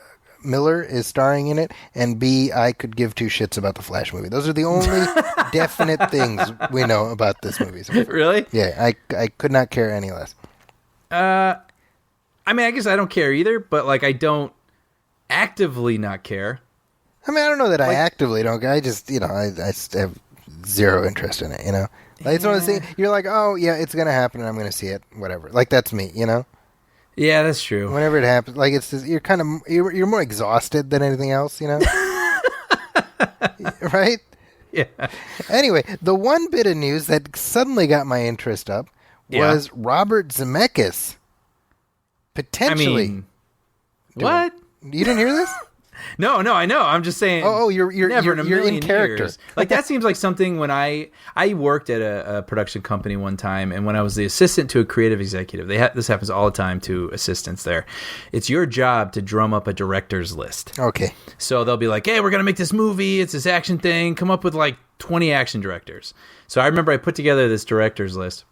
Miller is starring in it, and B, I could give 2 shits about the Flash movie. Those are the only definite things we know about this movie. So,
really?
Yeah, I could not care any less.
I mean, I guess I don't care either, but like I don't actively not care.
I mean, I don't know that I actively don't care. I just, I just have zero interest in it, Like, it's one of those things, you're like, oh, yeah, it's going to happen and I'm going to see it, whatever. Like, that's me,
Yeah, that's true.
Whenever it happens, like, it's just, you're more exhausted than anything else, Right?
Yeah.
Anyway, the one bit of news that suddenly got my interest up was Robert Zemeckis. Potentially.
I mean, what?
You didn't hear this?
No, I know. I'm just saying.
Oh, you're in character.
Years. Like that seems like something when I worked at a production company one time, and when I was the assistant to a creative executive, this happens all the time to assistants there. It's your job to drum up a director's list.
Okay.
So they'll be like, "Hey, we're gonna make this movie. It's this action thing. Come up with like 20 action directors." So I remember I put together this director's list,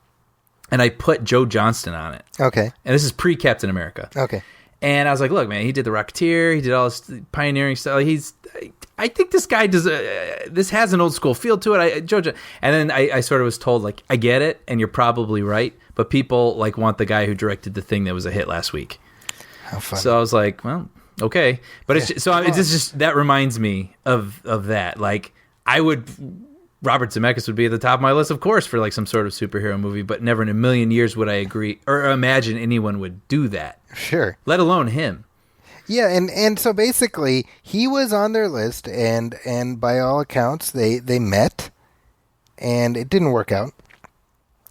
and I put Joe Johnston on it.
Okay.
And this is pre-Captain America.
Okay.
And I was like, look, man, he did The Rocketeer. He did all this pioneering stuff. I think this guy does. This has an old school feel to it. And then I sort of was told, like, I get it, and you're probably right, but people like want the guy who directed the thing that was a hit last week.
How funny.
So I was like, well, okay, but it's just that reminds me of that. Like, Robert Zemeckis would be at the top of my list, of course, for like some sort of superhero movie, but never in a million years would I agree or imagine anyone would do that.
Sure.
Let alone him.
Yeah, and so basically he was on their list, and by all accounts they met, and it didn't work out.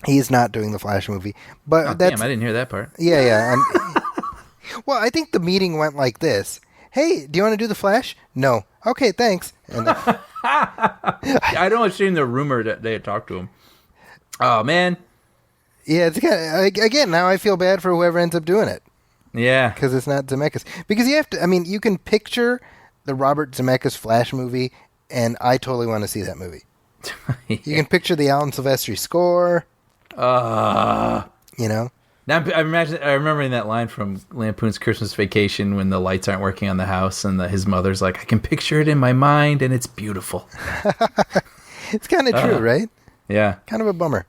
He's not doing the Flash movie, but
damn, I didn't hear that part.
Yeah, and well, I think the meeting went like this. Hey, do you want to do the Flash? No. Okay, thanks. And then,
I don't assume the rumor that they had talked to him. Oh man.
Yeah, it's again. Now I feel bad for whoever ends up doing it.
Yeah,
because it's not Zemeckis. Because you have to. I mean, you can picture the Robert Zemeckis Flash movie, and I totally want to see that movie. Yeah. You can picture the Alan Silvestri score. Now
I'm remembering that line from Lampoon's Christmas Vacation when the lights aren't working on the house, and his mother's like, "I can picture it in my mind, and it's beautiful."
It's kind of true, right?
Yeah.
Kind of a bummer.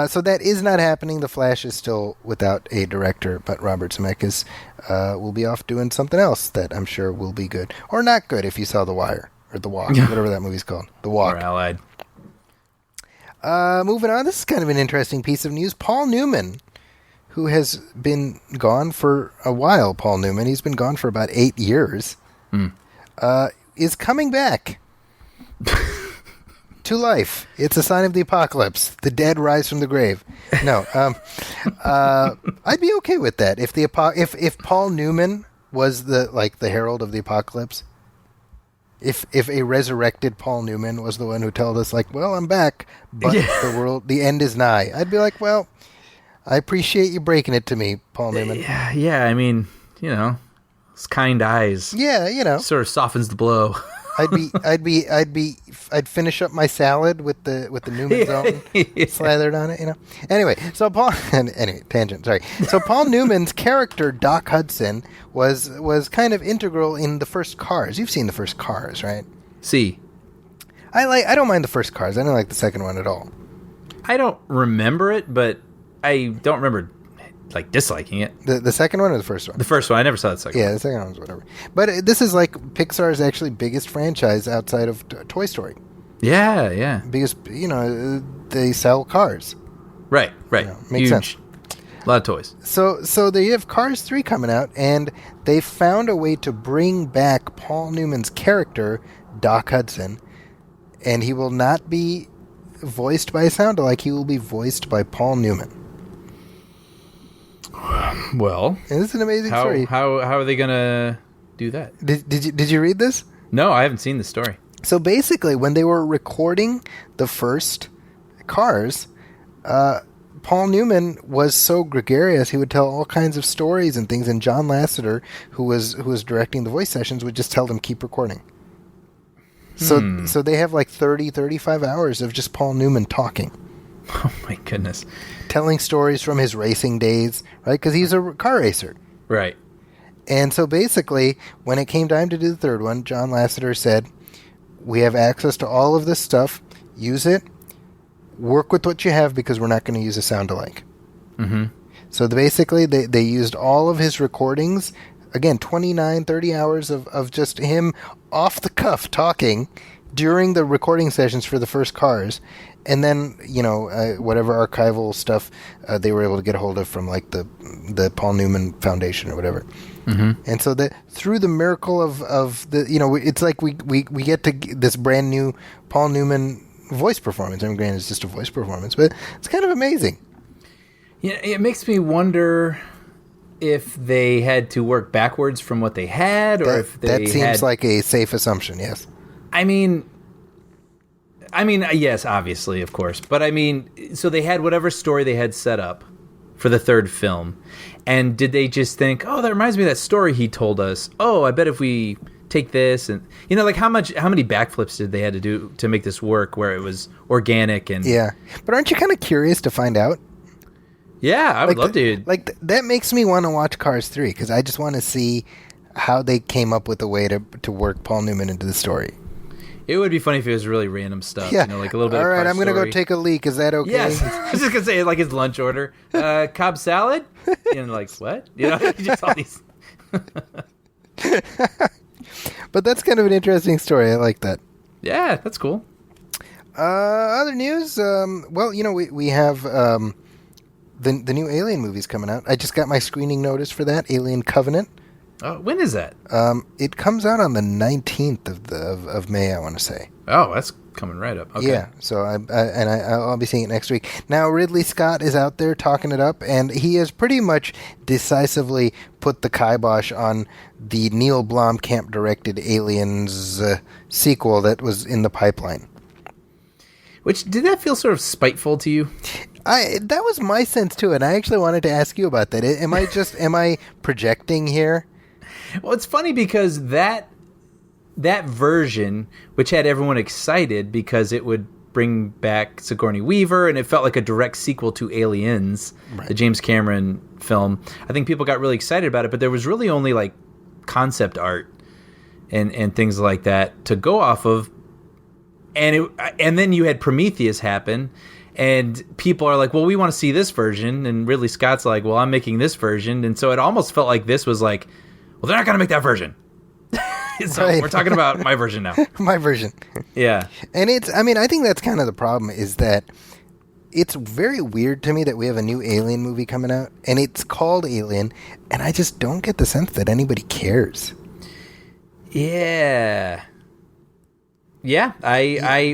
So that is not happening. The Flash is still without a director, but Robert Zemeckis will be off doing something else that I'm sure will be good. Or not good if you saw The Wire, or The Walk, whatever that movie's called. The Walk.
Or Allied.
Moving on, this is kind of an interesting piece of news. Paul Newman, who has been gone for a while, he's been gone for about 8 years, is coming back to life. It's a sign of the apocalypse. The dead rise from the grave. No, I'd be okay with that if Paul Newman was the herald of the apocalypse. If a resurrected Paul Newman was the one who told us, like, well, I'm back, but the end is nigh, I'd be like, well, I appreciate you breaking it to me, Paul Newman.
Yeah. I mean, his kind eyes.
Yeah,
sort of softens the blow.
I'd finish up my salad with the Newman zone slathered on it. Anyway, tangent. Sorry. So Paul Newman's character Doc Hudson was kind of integral in the first Cars. You've seen the first Cars, right?
See,
I don't mind the first Cars. I don't like the second one at all.
I don't remember it, but I don't remember disliking it.
The second one or the first one?
The first one. I never saw the second one.
Yeah, the second one was whatever. But this is like Pixar's actually biggest franchise outside of Toy Story.
Yeah.
Because, they sell cars.
Right.
Makes sense.
A lot of toys.
So they have Cars 3 coming out, and they found a way to bring back Paul Newman's character, Doc Hudson, and he will not be voiced by a sound-alike. He will be voiced by Paul Newman.
Well,
and this is an amazing story.
How are they gonna do that?
Did you read this?
No, I haven't seen the story.
So basically, when they were recording the first Cars, Paul Newman was so gregarious, he would tell all kinds of stories and things, and John Lasseter, who was directing the voice sessions, would just tell them, keep recording. So they have 35 hours of just Paul Newman talking.
Oh my goodness.
Telling stories from his racing days, right? Because he's a car racer.
Right.
And so basically, when it came time to do the third one, John Lasseter said, we have access to all of this stuff. Use it. Work with what you have, because we're not going to use a sound-alike.
Mm-hmm.
So basically, they used all of his recordings. Again, 30 hours of just him off the cuff talking during the recording sessions for the first Cars. And then, whatever archival stuff they were able to get a hold of from the Paul Newman Foundation or whatever.
Mm-hmm.
And so through the miracle of the, it's like we get to this brand new Paul Newman voice performance. I mean, granted, it's just a voice performance, but it's kind of amazing.
Yeah, it makes me wonder if they had to work backwards from what they had, or if they
that seems like a safe assumption. Yes.
I mean, yes, obviously, of course. But so they had whatever story they had set up for the third film. And did they just think, oh, that reminds me of that story he told us. Oh, I bet if we take this and, how many backflips did they had to do to make this work where it was organic and...
Yeah. But aren't you kind of curious to find out?
Yeah, I would love to.
That makes me want to watch Cars 3, because I just want to see how they came up with a way to work Paul Newman into the story.
It would be funny if it was really random stuff.
Yeah.
Like a little bit
All right,
of
I'm going to go take a leak. Is that okay?
Yes. I was just going to say, like his lunch order. Cobb salad? And what? Just all these...
But that's kind of an interesting story. I like that.
Yeah, that's cool.
Other news? We have the new Alien movies coming out. I just got my screening notice for that, Alien Covenant.
When is that?
It comes out on the 19th of May, I want to say.
Oh, that's coming right up. Okay.
Yeah, so I'll be seeing it next week. Now, Ridley Scott is out there talking it up, and he has pretty much decisively put the kibosh on the Neil Blomkamp-directed Aliens sequel that was in the pipeline.
Did that feel sort of spiteful to you?
That was my sense too, and I actually wanted to ask you about that. Am I projecting here?
Well, it's funny because that version, which had everyone excited because it would bring back Sigourney Weaver, and it felt like a direct sequel to Aliens, right, the James Cameron film. I think people got really excited about it, but there was really only concept art and things like that to go off of. And then you had Prometheus happen, and people are like, well, we want to see this version. And Ridley Scott's like, well, I'm making this version. And so it almost felt like this was like, well, they're not going to make that version. So right. We're talking about my version now.
My version.
Yeah.
And I think that's kind of the problem, is that it's very weird to me that we have a new Alien movie coming out, and it's called Alien, and I just don't get the sense that anybody cares.
Yeah. Yeah,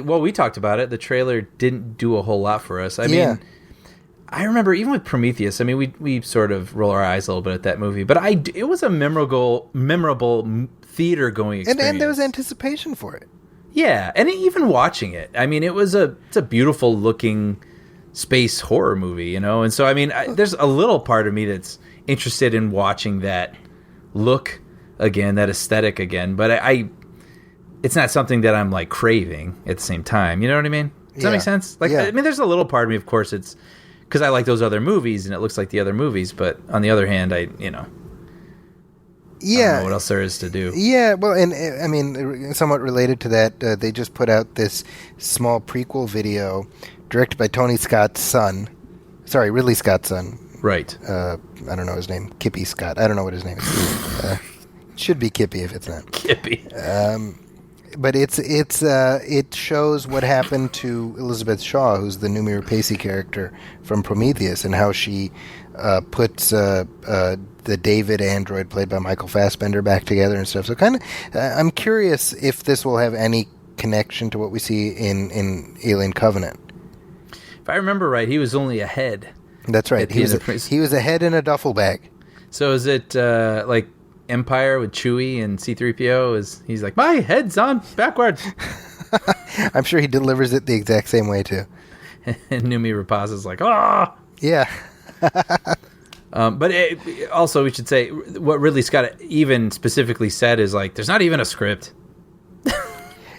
well, we talked about it. The trailer didn't do a whole lot for us. I mean, I remember even with Prometheus, I mean, we sort of roll our eyes a little bit at that movie, but it was a memorable theater-going experience.
And there was anticipation for it.
Yeah, and even watching it, I mean, it's a beautiful-looking space horror movie, you know? And so, I mean, there's a little part of me that's interested in watching that look again, that aesthetic again, but it's not something that I'm like craving at the same time. You know what I mean? Does that make sense? Like, I mean, there's a little part of me, of course, it's because I like those other movies and it looks like the other movies. But on the other hand, I don't know what else there is to do.
Yeah, well, and I mean, somewhat related to that, they just put out this small prequel video directed by Ridley Scott's son.
Right.
I don't know his name. Kippy Scott. I don't know what his name is. Should be Kippy if it's not.
Kippy.
But it shows what happened to Elizabeth Shaw, who's the Noomi Rapace character from Prometheus, and how she puts the David android played by Michael Fassbender back together and stuff. So kind of, I'm curious if this will have any connection to what we see in Alien Covenant.
If I remember right, he was only a head.
That's right. He was a head in a duffel bag.
So is it like Empire with Chewie and C-3PO? He's like, my head's on backwards.
I'm sure he delivers it the exact same way too.
And Noomi Rapace is like, ah.
Yeah.
But also, we should say what Ridley Scott even specifically said is like, there's not even a script.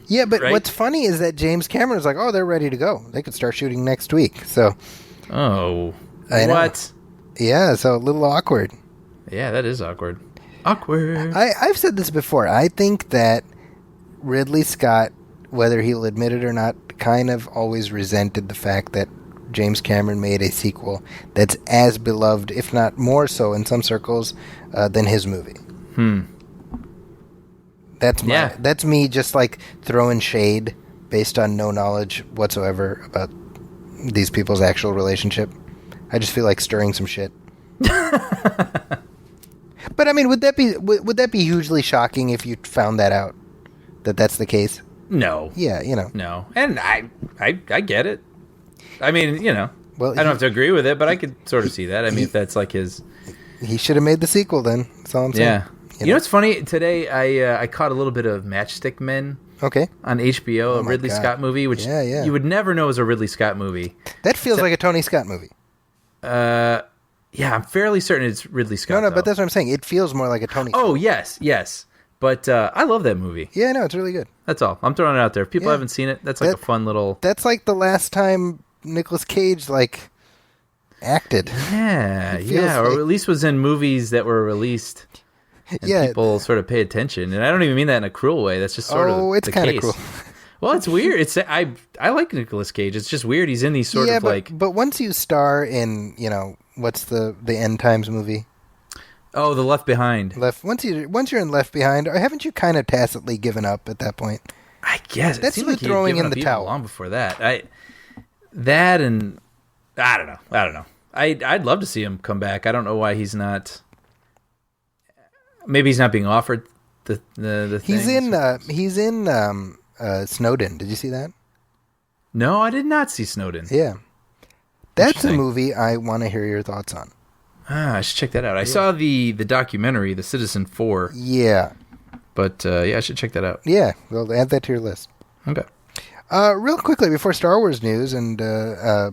Yeah, but
right?
What's funny is that James Cameron was like, oh, they're ready to go. They could start shooting next week. So.
Oh. What?
Yeah, so a little awkward.
Yeah, that is awkward. Awkward.
I've said this before. I think that Ridley Scott, whether he'll admit it or not, kind of always resented the fact that James Cameron made a sequel that's as beloved, if not more so in some circles, than his movie. That's me just like throwing shade based on no knowledge whatsoever about these people's actual relationship. I just feel like stirring some shit. But I mean, would that be hugely shocking if you found that out, that that's the case?
No.
Yeah, you know.
No, and I get it. I mean, you know,
well,
I don't have to agree with it, but I could sort of see that. I mean, if that's like his,
he should have made the sequel. Then that's all I'm saying.
Yeah. You know what's funny? Today I caught a little bit of Matchstick Men.
Okay.
On HBO, a Ridley Scott movie, which you would never know is a Ridley Scott movie.
That feels like a Tony Scott movie.
Yeah, I'm fairly certain it's Ridley Scott.
No, but that's what I'm saying. It feels more like a Tony Scott.
Oh, yes. But I love that movie.
Yeah, no, it's really good.
That's all. I'm throwing it out there. If people haven't seen it, that's like a fun little...
That's like the last time Nicolas Cage, like, acted.
Yeah, or at least was in movies that were released. And people sort of pay attention. And I don't even mean that in a cruel way. That's just sort of the case. Oh, it's kind of cruel. Well, it's weird. I like Nicolas Cage. It's just weird. He's in these sort of like...
But once you star in, you know, what's the End Times movie?
Oh, The Left Behind.
Once you're in Left Behind, or haven't you kind of tacitly given up at that point?
I guess
that's you like throwing in the towel.
Long before that, I don't know. I'd love to see him come back. I don't know why he's not. Maybe he's not being offered the
He's
things.
He's in Snowden. Did you see that?
No, I did not see Snowden.
Yeah, that's a movie I want to hear your thoughts on.
I should check that out. I saw the documentary, The Citizen 4.
Yeah.
But, I should check that out.
Yeah, well, add that to your list.
Okay.
Real quickly, before Star Wars news, and I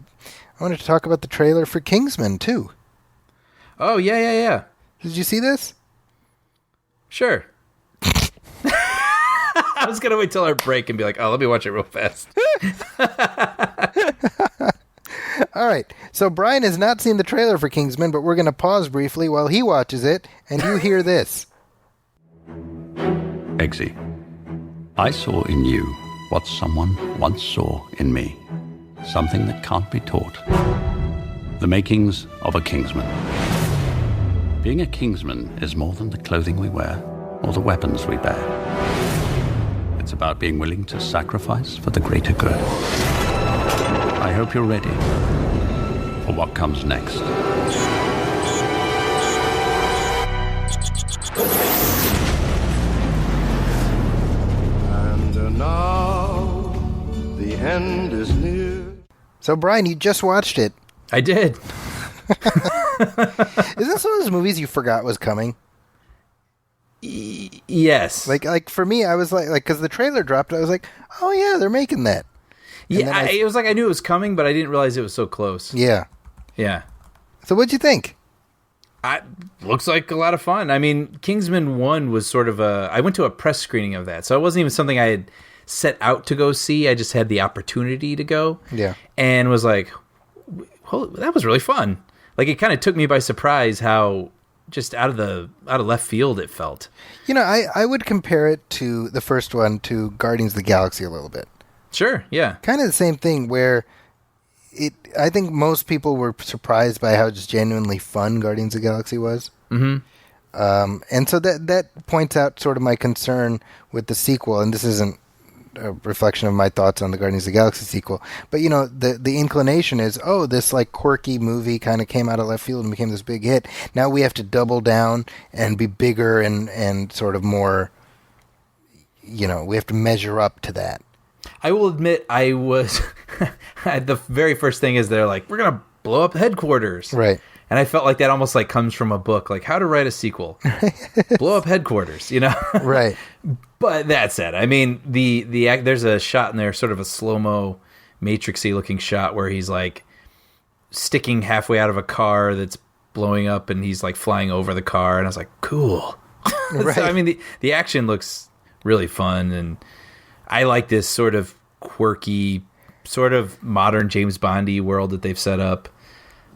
wanted to talk about the trailer for Kingsman, too.
Oh, yeah.
Did you see this?
Sure. I was going to wait till our break and be like, oh, let me watch it real fast.
All right, so Brian has not seen the trailer for Kingsman, but we're going to pause briefly while he watches it, and you hear this.
Eggsy, I saw in you what someone once saw in me. Something that can't be taught. The makings of a Kingsman. Being a Kingsman is more than the clothing we wear or the weapons we bear. It's about being willing to sacrifice for the greater good. I hope you're ready for what comes next.
And now the end is near.
So, Brian, you just watched it.
I did.
Is this one of those movies you forgot was coming?
Yes.
Like for me, I was like, because the trailer dropped, I was like, oh yeah, they're making that.
Yeah, it was like I knew it was coming, but I didn't realize it was so close.
Yeah.
Yeah.
So what'd you think?
Looks like a lot of fun. I mean, Kingsman 1 was sort of I went to a press screening of that, so it wasn't even something I had set out to go see. I just had the opportunity to go.
Yeah.
And was like, well, that was really fun. Like, it kind of took me by surprise how just out of left field it felt.
You know, I would compare it to the first one to Guardians of the Galaxy a little bit.
Sure, yeah.
Kind of the same thing where I think most people were surprised by how just genuinely fun Guardians of the Galaxy was.
Mm-hmm.
And so that points out sort of my concern with the sequel, and this isn't a reflection of my thoughts on the Guardians of the Galaxy sequel, but, you know, the inclination is, oh, this, like, quirky movie kind of came out of left field and became this big hit. Now we have to double down and be bigger and sort of more, you know, we have to measure up to that.
I will admit I was... the very first thing is they're like, we're going to blow up headquarters.
Right.
And I felt like that almost like comes from a book, like how to write a sequel. Blow up headquarters, you know?
Right.
But that said, I mean, there's a shot in there, sort of a slow-mo, Matrix-y looking shot where he's like sticking halfway out of a car that's blowing up and he's like flying over the car. And I was like, cool.
Right.
So, I mean, the action looks really fun. And I like this sort of quirky, sort of modern James Bond-y world that they've set up.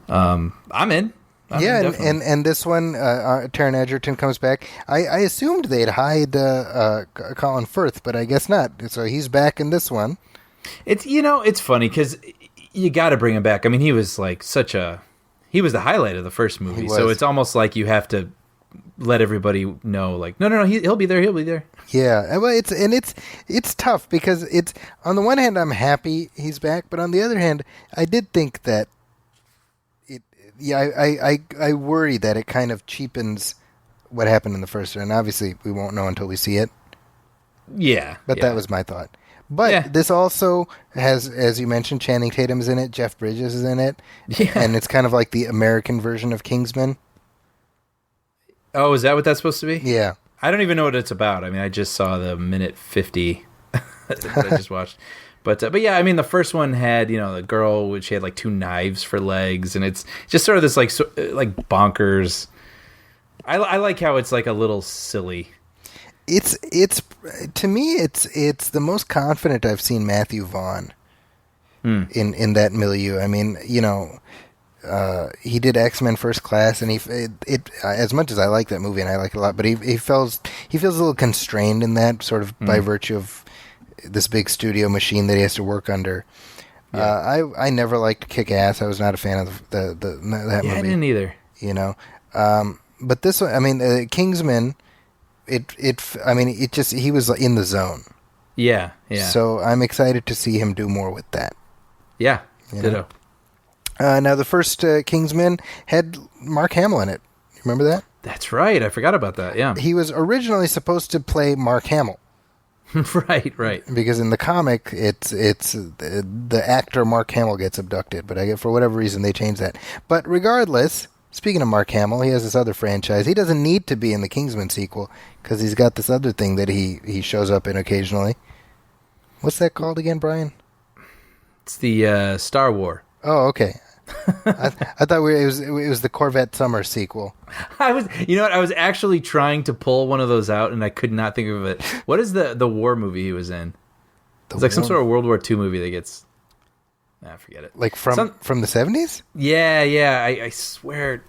I'm in.
And this one, Taron Egerton comes back. I assumed they'd hide Colin Firth, but I guess not. So he's back in this one.
It's funny because you got to bring him back. I mean, he was like he was the highlight of the first movie. So it's almost like you have to let everybody know, like, no, he'll be there.
Yeah, well, it's tough because it's, on the one hand, I'm happy he's back, but on the other hand, I did think that I worry that it kind of cheapens what happened in the first one, and obviously we won't know until we see it.
Yeah.
But that was my thought. But this also has, as you mentioned, Channing Tatum's in it, Jeff Bridges is in it, and it's kind of like the American version of Kingsman.
Oh, is that what that's supposed to be?
Yeah.
I don't even know what it's about. I mean, I just saw the minute 50 that I just watched. But yeah, I mean, the first one had, the girl, which she had like 2 knives for legs, and it's just sort of this like bonkers. I like how it's like a little silly.
It's to me, it's the most confident I've seen Matthew Vaughn in that milieu. I mean, he did X-Men First Class, and it as much as I like that movie and I like it a lot, but he feels a little constrained in that sort of by virtue of this big studio machine that he has to work under. Yeah. I never liked Kick-Ass. I was not a fan of that movie.
I didn't either.
But this one, I mean, Kingsman, he was in the zone.
Yeah.
So I'm excited to see him do more with that.
Yeah, ditto.
Now, the first Kingsman had Mark Hamill in it. You remember that?
That's right. I forgot about that, yeah.
He was originally supposed to play Mark Hamill.
Right.
Because in the comic, it's the actor Mark Hamill gets abducted, but for whatever reason they changed that. But regardless, speaking of Mark Hamill, he has this other franchise. He doesn't need to be in the Kingsman sequel because he's got this other thing that he shows up in occasionally. What's that called again, Brian?
It's the Star War.
Oh, okay. I thought it was the Corvette Summer sequel.
I was actually trying to pull one of those out, and I could not think of it. What is the war movie he was in? It's like some sort of World War II movie that gets... forget it.
Like from the 70s?
Yeah. I swear...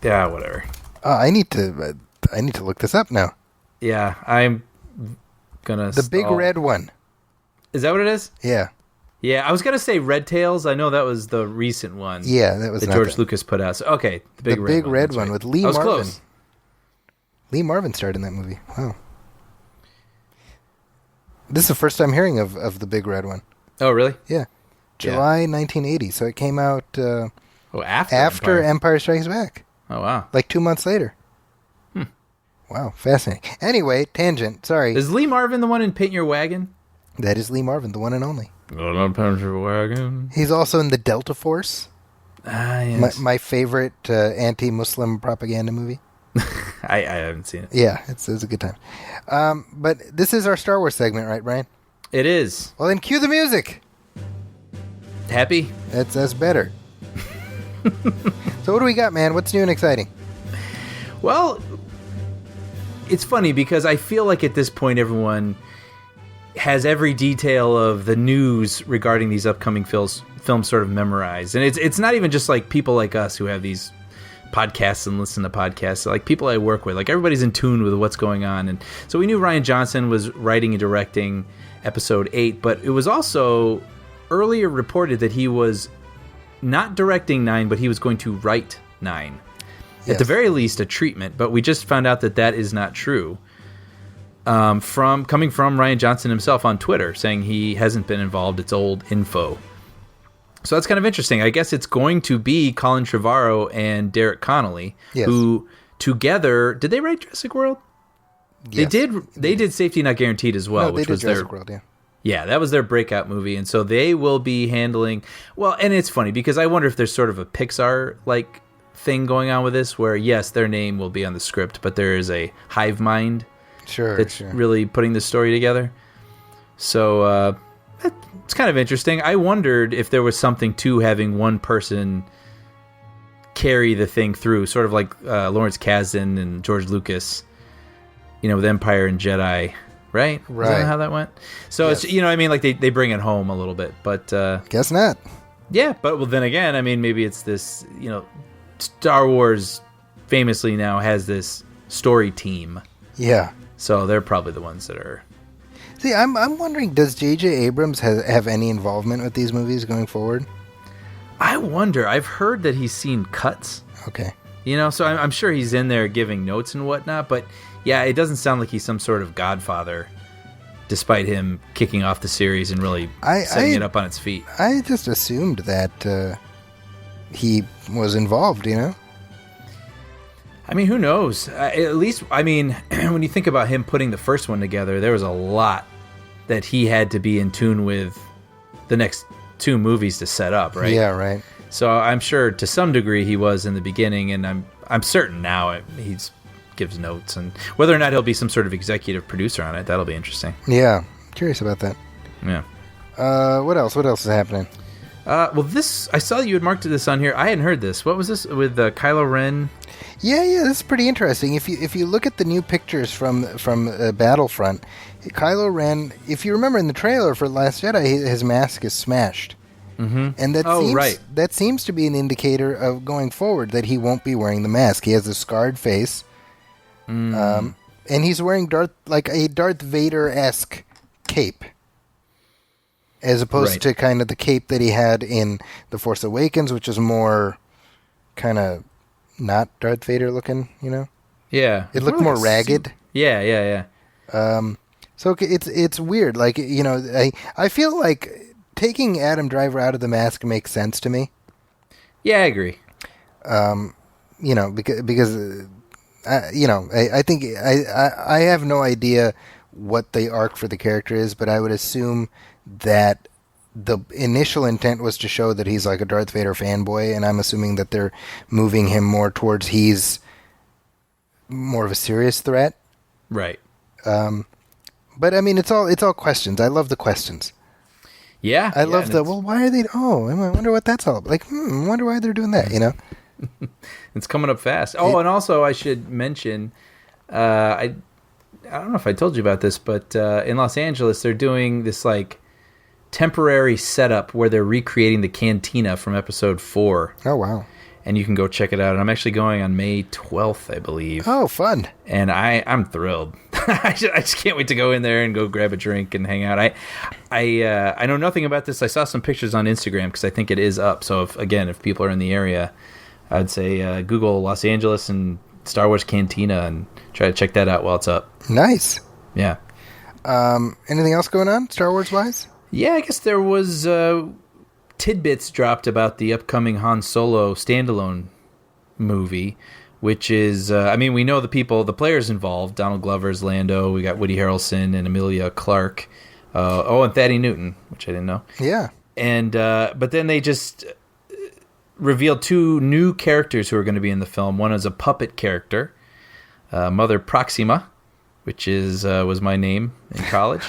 Yeah, whatever.
I need to look this up now.
Yeah, I'm gonna...
The Big Red One.
Is that what it is?
Yeah.
Yeah, I was going to say Red Tails. I know that was the recent one.
Yeah, that was
that George Lucas put out. So, okay, the Big Red one
with Lee Marvin.
Close.
Lee Marvin starred in that movie. Wow. This is the first time hearing of the Big Red One.
Oh, really?
Yeah. July 1980. So it came out
Oh, after
Empire Strikes Back.
Oh, wow.
Like 2 months later. Wow, fascinating. Anyway, tangent. Sorry.
Is Lee Marvin the one in Paint Your Wagon?
That is Lee Marvin, the one and only.
Paint Your Wagon.
He's also in the Delta Force.
Ah, yes.
My favorite anti-Muslim propaganda movie.
I haven't seen it.
Yeah, it's a good time. But this is our Star Wars segment, right, Brian?
It is.
Well, then cue the music.
Happy?
That's better. So what do we got, man? What's new and exciting?
Well, it's funny because I feel like at this point everyone has every detail of the news regarding these upcoming films sort of memorized. And it's not even just like people like us who have these podcasts and listen to podcasts. Like people I work with, like everybody's in tune with what's going on. And so we knew Rian Johnson was writing and directing episode 8, but it was also earlier reported that he was not directing 9, but he was going to write 9. Yes. At the very least, a treatment, but we just found out that is not true. Coming from Rian Johnson himself on Twitter, saying he hasn't been involved. It's old info. So that's kind of interesting. I guess it's going to be Colin Trevorrow and Derek Connolly, who together did they write Jurassic World?
Yes.
They did Safety Not Guaranteed as well, which was
Jurassic World, yeah.
Yeah, that was their breakout movie, and so they will be handling. Well, and it's funny because I wonder if there's sort of a Pixar like thing going on with this, where yes, their name will be on the script, but there is a hive mind that's really putting the story together. So it's kind of interesting. I wondered if there was something to having one person carry the thing through, sort of like Lawrence Kasdan and George Lucas, with Empire and Jedi, right? Is that how that went? So yes. It's, I mean, like they bring it home a little bit, but
guess not.
Yeah, but then again, I mean, maybe it's this, Star Wars famously now has this story team.
Yeah.
So they're probably the ones that are.
See, I'm wondering, does J.J. Abrams have any involvement with these movies going forward?
I wonder. I've heard that he's seen cuts.
Okay.
So I'm sure he's in there giving notes and whatnot, but yeah, it doesn't sound like he's some sort of godfather, despite him kicking off the series and really setting it up on its feet.
I just assumed that he was involved,
I mean, who knows? At least, I mean, when you think about him putting the first one together, there was a lot that he had to be in tune with the next 2 movies to set up, right?
Yeah, right.
So I'm sure to some degree he was in the beginning, and I'm certain now he gives notes, and whether or not he'll be some sort of executive producer on it, that'll be interesting.
Yeah, curious about that.
Yeah.
What else? What else is happening?
Well, this I saw you had marked this on here. I hadn't heard this. What was this with Kylo Ren?
Yeah, this is pretty interesting. If you look at the new pictures from Battlefront, Kylo Ren, if you remember in the trailer for Last Jedi, his mask is smashed. Mm-hmm. And that seems to be an indicator of going forward that he won't be wearing the mask. He has a scarred face, and he's wearing a Darth Vader-esque cape, as opposed to kind of the cape that he had in The Force Awakens, which is more kind of not Darth Vader looking,
Yeah.
It looked more ragged.
Yeah.
So it's weird. Like, I feel like taking Adam Driver out of the mask makes sense to me.
Yeah, I agree.
Because I think I have no idea what the arc for the character is, but I would assume that the initial intent was to show that he's like a Darth Vader fanboy, and I'm assuming that they're moving him more towards he's more of a serious threat.
Right.
But I mean, it's all questions. I love the questions.
Yeah.
I love why are they, I wonder what that's all about. Like, I wonder why they're doing that,
It's coming up fast. Oh, and also I should mention, I don't know if I told you about this, but in Los Angeles, they're doing this like temporary setup where they're recreating the cantina from episode 4.
Oh, wow.
And you can go check it out. And I'm actually going on May 12th, I believe.
Oh, fun.
And I'm thrilled. I just can't wait to go in there and go grab a drink and hang out. I know nothing about this. I saw some pictures on Instagram because I think it is up. So, if people are in the area, I'd say Google Los Angeles and Star Wars Cantina and try to check that out while it's up.
Nice.
Yeah.
Anything else going on, Star Wars-wise?
Yeah, I guess there was tidbits dropped about the upcoming Han Solo standalone movie, which is, we know the players involved. Donald Glover's Lando. We got Woody Harrelson and Emilia Clarke. And Thaddeus Newton, which I didn't know.
Yeah.
And but then they just revealed 2 new characters who are going to be in the film. One is a puppet character, Mother Proxima, which was my name in college.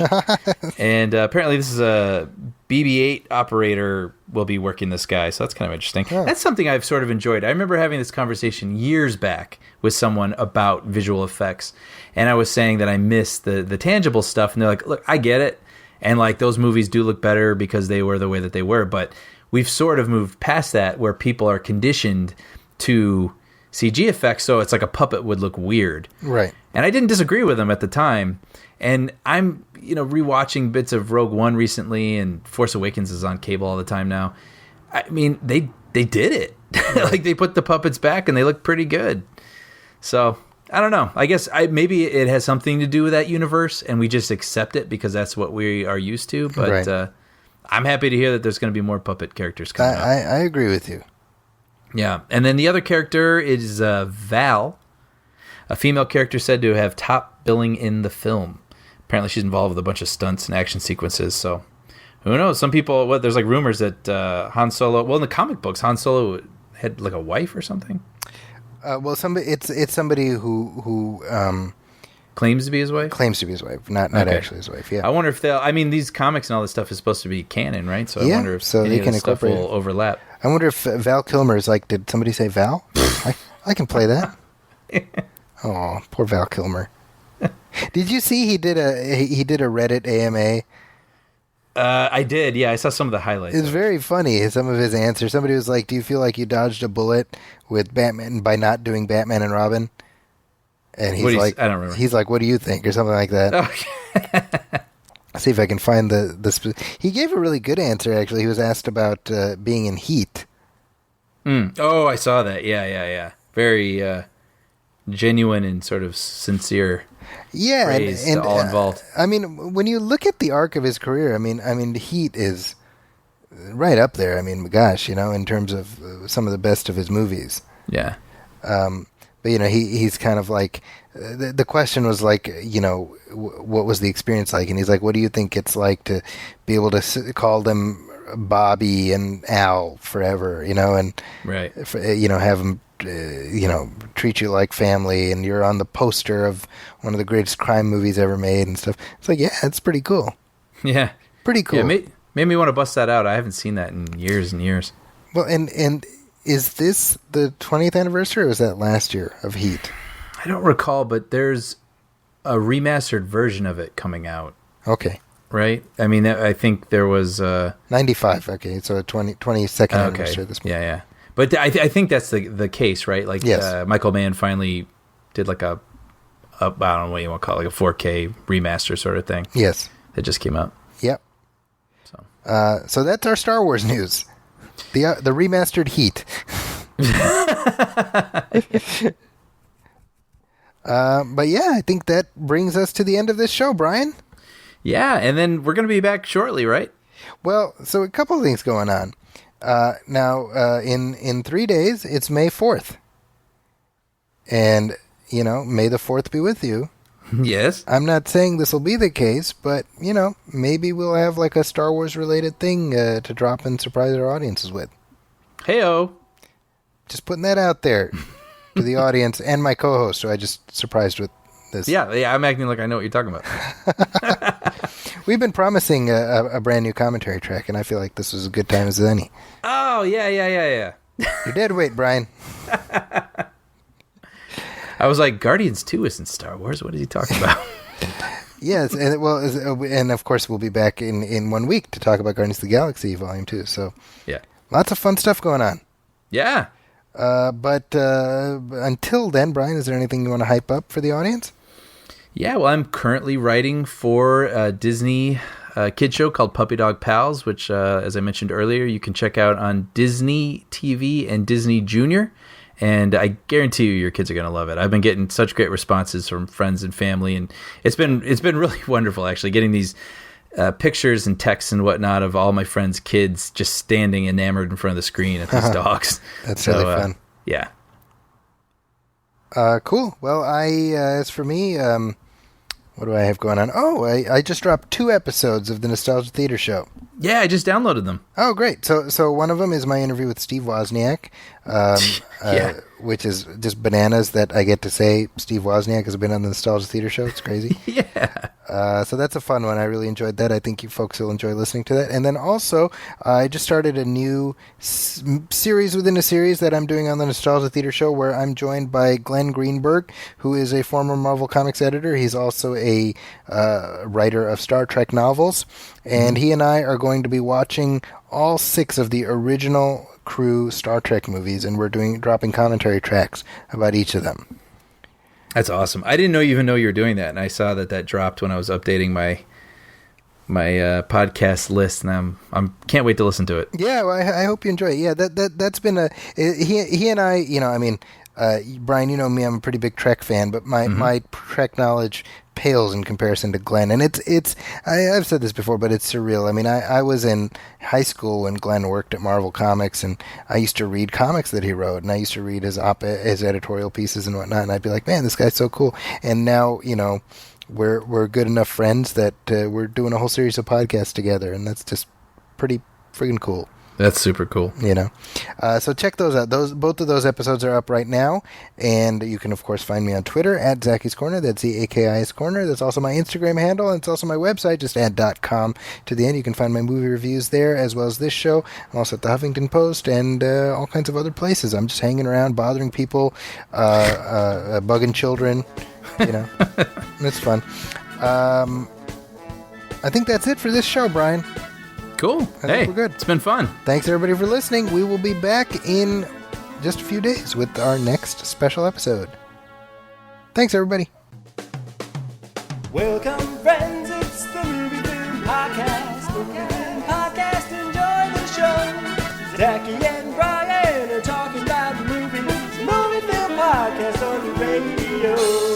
And apparently this is a BB-8 operator will be working this guy, so that's kind of interesting. Yeah. That's something I've sort of enjoyed. I remember having this conversation years back with someone about visual effects, and I was saying that I miss the tangible stuff, and they're like, look, I get it, and like those movies do look better because they were the way that they were, but we've sort of moved past that where people are conditioned to CG effects, so it's like a puppet would look weird.
Right.
And I didn't disagree with them at the time. And I'm, rewatching bits of Rogue One recently, and Force Awakens is on cable all the time now. I mean, they did it. Like, they put the puppets back and they look pretty good. So, I don't know. I guess maybe it has something to do with that universe, and we just accept it because that's what we are used to. But
right.
I'm happy to hear that there's going to be more puppet characters coming up.
I agree with you.
Yeah. And then the other character is Val, a female character said to have top billing in the film. Apparently she's involved with a bunch of stunts and action sequences, so who knows? Some people, there's like rumors that Han Solo, in the comic books, Han Solo had like a wife or something.
It's somebody who
claims to be his wife?
Claims to be his wife, not actually his wife, yeah.
I wonder if these comics and all this stuff is supposed to be canon, right? So I wonder if
so
any of this stuff will overlap.
I wonder if Val Kilmer is like, did somebody say Val? I can play that. Oh, poor Val Kilmer. Did you see he did a Reddit AMA?
I did, yeah. I saw some of the highlights.
It's very funny, some of his answers. Somebody was like, do you feel like you dodged a bullet with Batman by not doing Batman and Robin? And he's like,
I don't remember.
He's like, what do you think? Or something like that.
Okay.
See if I can find he gave a really good answer, actually. He was asked about being in Heat.
Oh, I saw that. Yeah. Very genuine and sort of sincere praise to all involved.
I mean, when you look at the arc of his career, I mean, Heat is right up there. I mean, gosh, in terms of some of the best of his movies.
Yeah.
But, he's kind of like, the question was like, what was the experience like? And he's like, what do you think it's like to be able to call them Bobby and Al forever, and
right.
Have them, treat you like family, and you're on the poster of one of the greatest crime movies ever made and stuff. It's like, yeah, it's pretty cool.
Yeah.
Pretty cool.
Yeah, made me want to bust that out. I haven't seen that in years and years.
Well, and is this the 20th anniversary, or was that last year of Heat?
I don't recall, but there's a remastered version of it coming out.
Okay.
Right? I mean, I think there was...
95, okay, so 22nd anniversary at this point.
Yeah. But I think that's the case, right? Like,
yes.
Michael Mann finally did like a I don't know what you want to call it, like a 4K remaster sort of thing.
Yes.
That just came out.
Yep. So that's our Star Wars news. The remastered Heat. But yeah, I think that brings us to the end of this show, Brian.
Yeah, and then we're going to be back shortly, right?
Well, so a couple of things going on. Now, in 3 days, it's May 4th. And, may the 4th be with you.
Yes.
I'm not saying this will be the case, but, maybe we'll have like a Star Wars-related thing to drop and surprise our audiences with.
Hey-o.
Just putting that out there to the audience and my co-host, who I just surprised with this.
Yeah, I'm acting like I know what you're talking about.
We've been promising a brand new commentary track, and I feel like this was as good time as any.
Oh, yeah.
You're dead weight, Brian.
I was like, Guardians 2 isn't Star Wars. What is he talking about?
Yes, and of course we'll be back in 1 week to talk about Guardians of the Galaxy Volume 2. So
yeah,
lots of fun stuff going on.
Yeah.
But until then, Brian, is there anything you want to hype up for the audience?
Yeah, well, I'm currently writing for a Disney kid show called Puppy Dog Pals, which, as I mentioned earlier, you can check out on Disney TV and Disney Junior. And I guarantee you, your kids are going to love it. I've been getting such great responses from friends and family, and it's been really wonderful, actually, getting these pictures and texts and whatnot of all my friends' kids just standing enamored in front of the screen at these dogs.
That's really fun.
Yeah.
Cool. Well, as for me, what do I have going on? Oh, I just dropped 2 episodes of the Nostalgia Theater Show.
Yeah, I just downloaded them.
Oh, great. So one of them is my interview with Steve Wozniak, which is just bananas that I get to say Steve Wozniak has been on the Nostalgia Theater Show. It's crazy.
Yeah.
So that's a fun one. I really enjoyed that. I think you folks will enjoy listening to that. And then also, I just started a new series within a series that I'm doing on the Nostalgia Theater Show where I'm joined by Glenn Greenberg, who is a former Marvel Comics editor. He's also a writer of Star Trek novels. And he and I are going to be watching all 6 of the original crew Star Trek movies, and we're dropping commentary tracks about each of them.
That's awesome. I didn't even know you were doing that, and I saw that dropped when I was updating my podcast list, and I'm can't wait to listen to it.
Yeah, well, I hope you enjoy it. Yeah, that's been he and I, you know, I mean, Brian, you know me, I'm a pretty big Trek fan, but my Trek knowledge pales in comparison to Glenn, and I've said this before, but it's surreal. I mean, I was in high school when Glenn worked at Marvel Comics, and I used to read comics that he wrote, and I used to read his editorial pieces and whatnot, and I'd be like, man, this guy's so cool. And now, you know, we're good enough friends that we're doing a whole series of podcasts together, and that's just pretty friggin' cool.
That's super cool.
You know, so check those out. Both of those episodes are up right now, and you can of course find me on Twitter at Zaki's Corner. That's ZAKI's Corner. That's also my Instagram handle, and it's also my website. Just add .com to the end. You can find my movie reviews there as well as this show. I'm also at the Huffington Post and all kinds of other places. I'm just hanging around, bothering people, bugging children. You know, it's fun. I think that's it for this show, Brian.
Cool.
I think we're good.
It's been fun.
Thanks, everybody, for listening. We will be back in just a few days with our next special episode. Thanks, everybody.
Welcome, friends, it's the MovieFilm Podcast. MovieFilm Podcast, enjoy the show. Zaki and Brian are talking about movies. MovieFilm Podcast on the radio.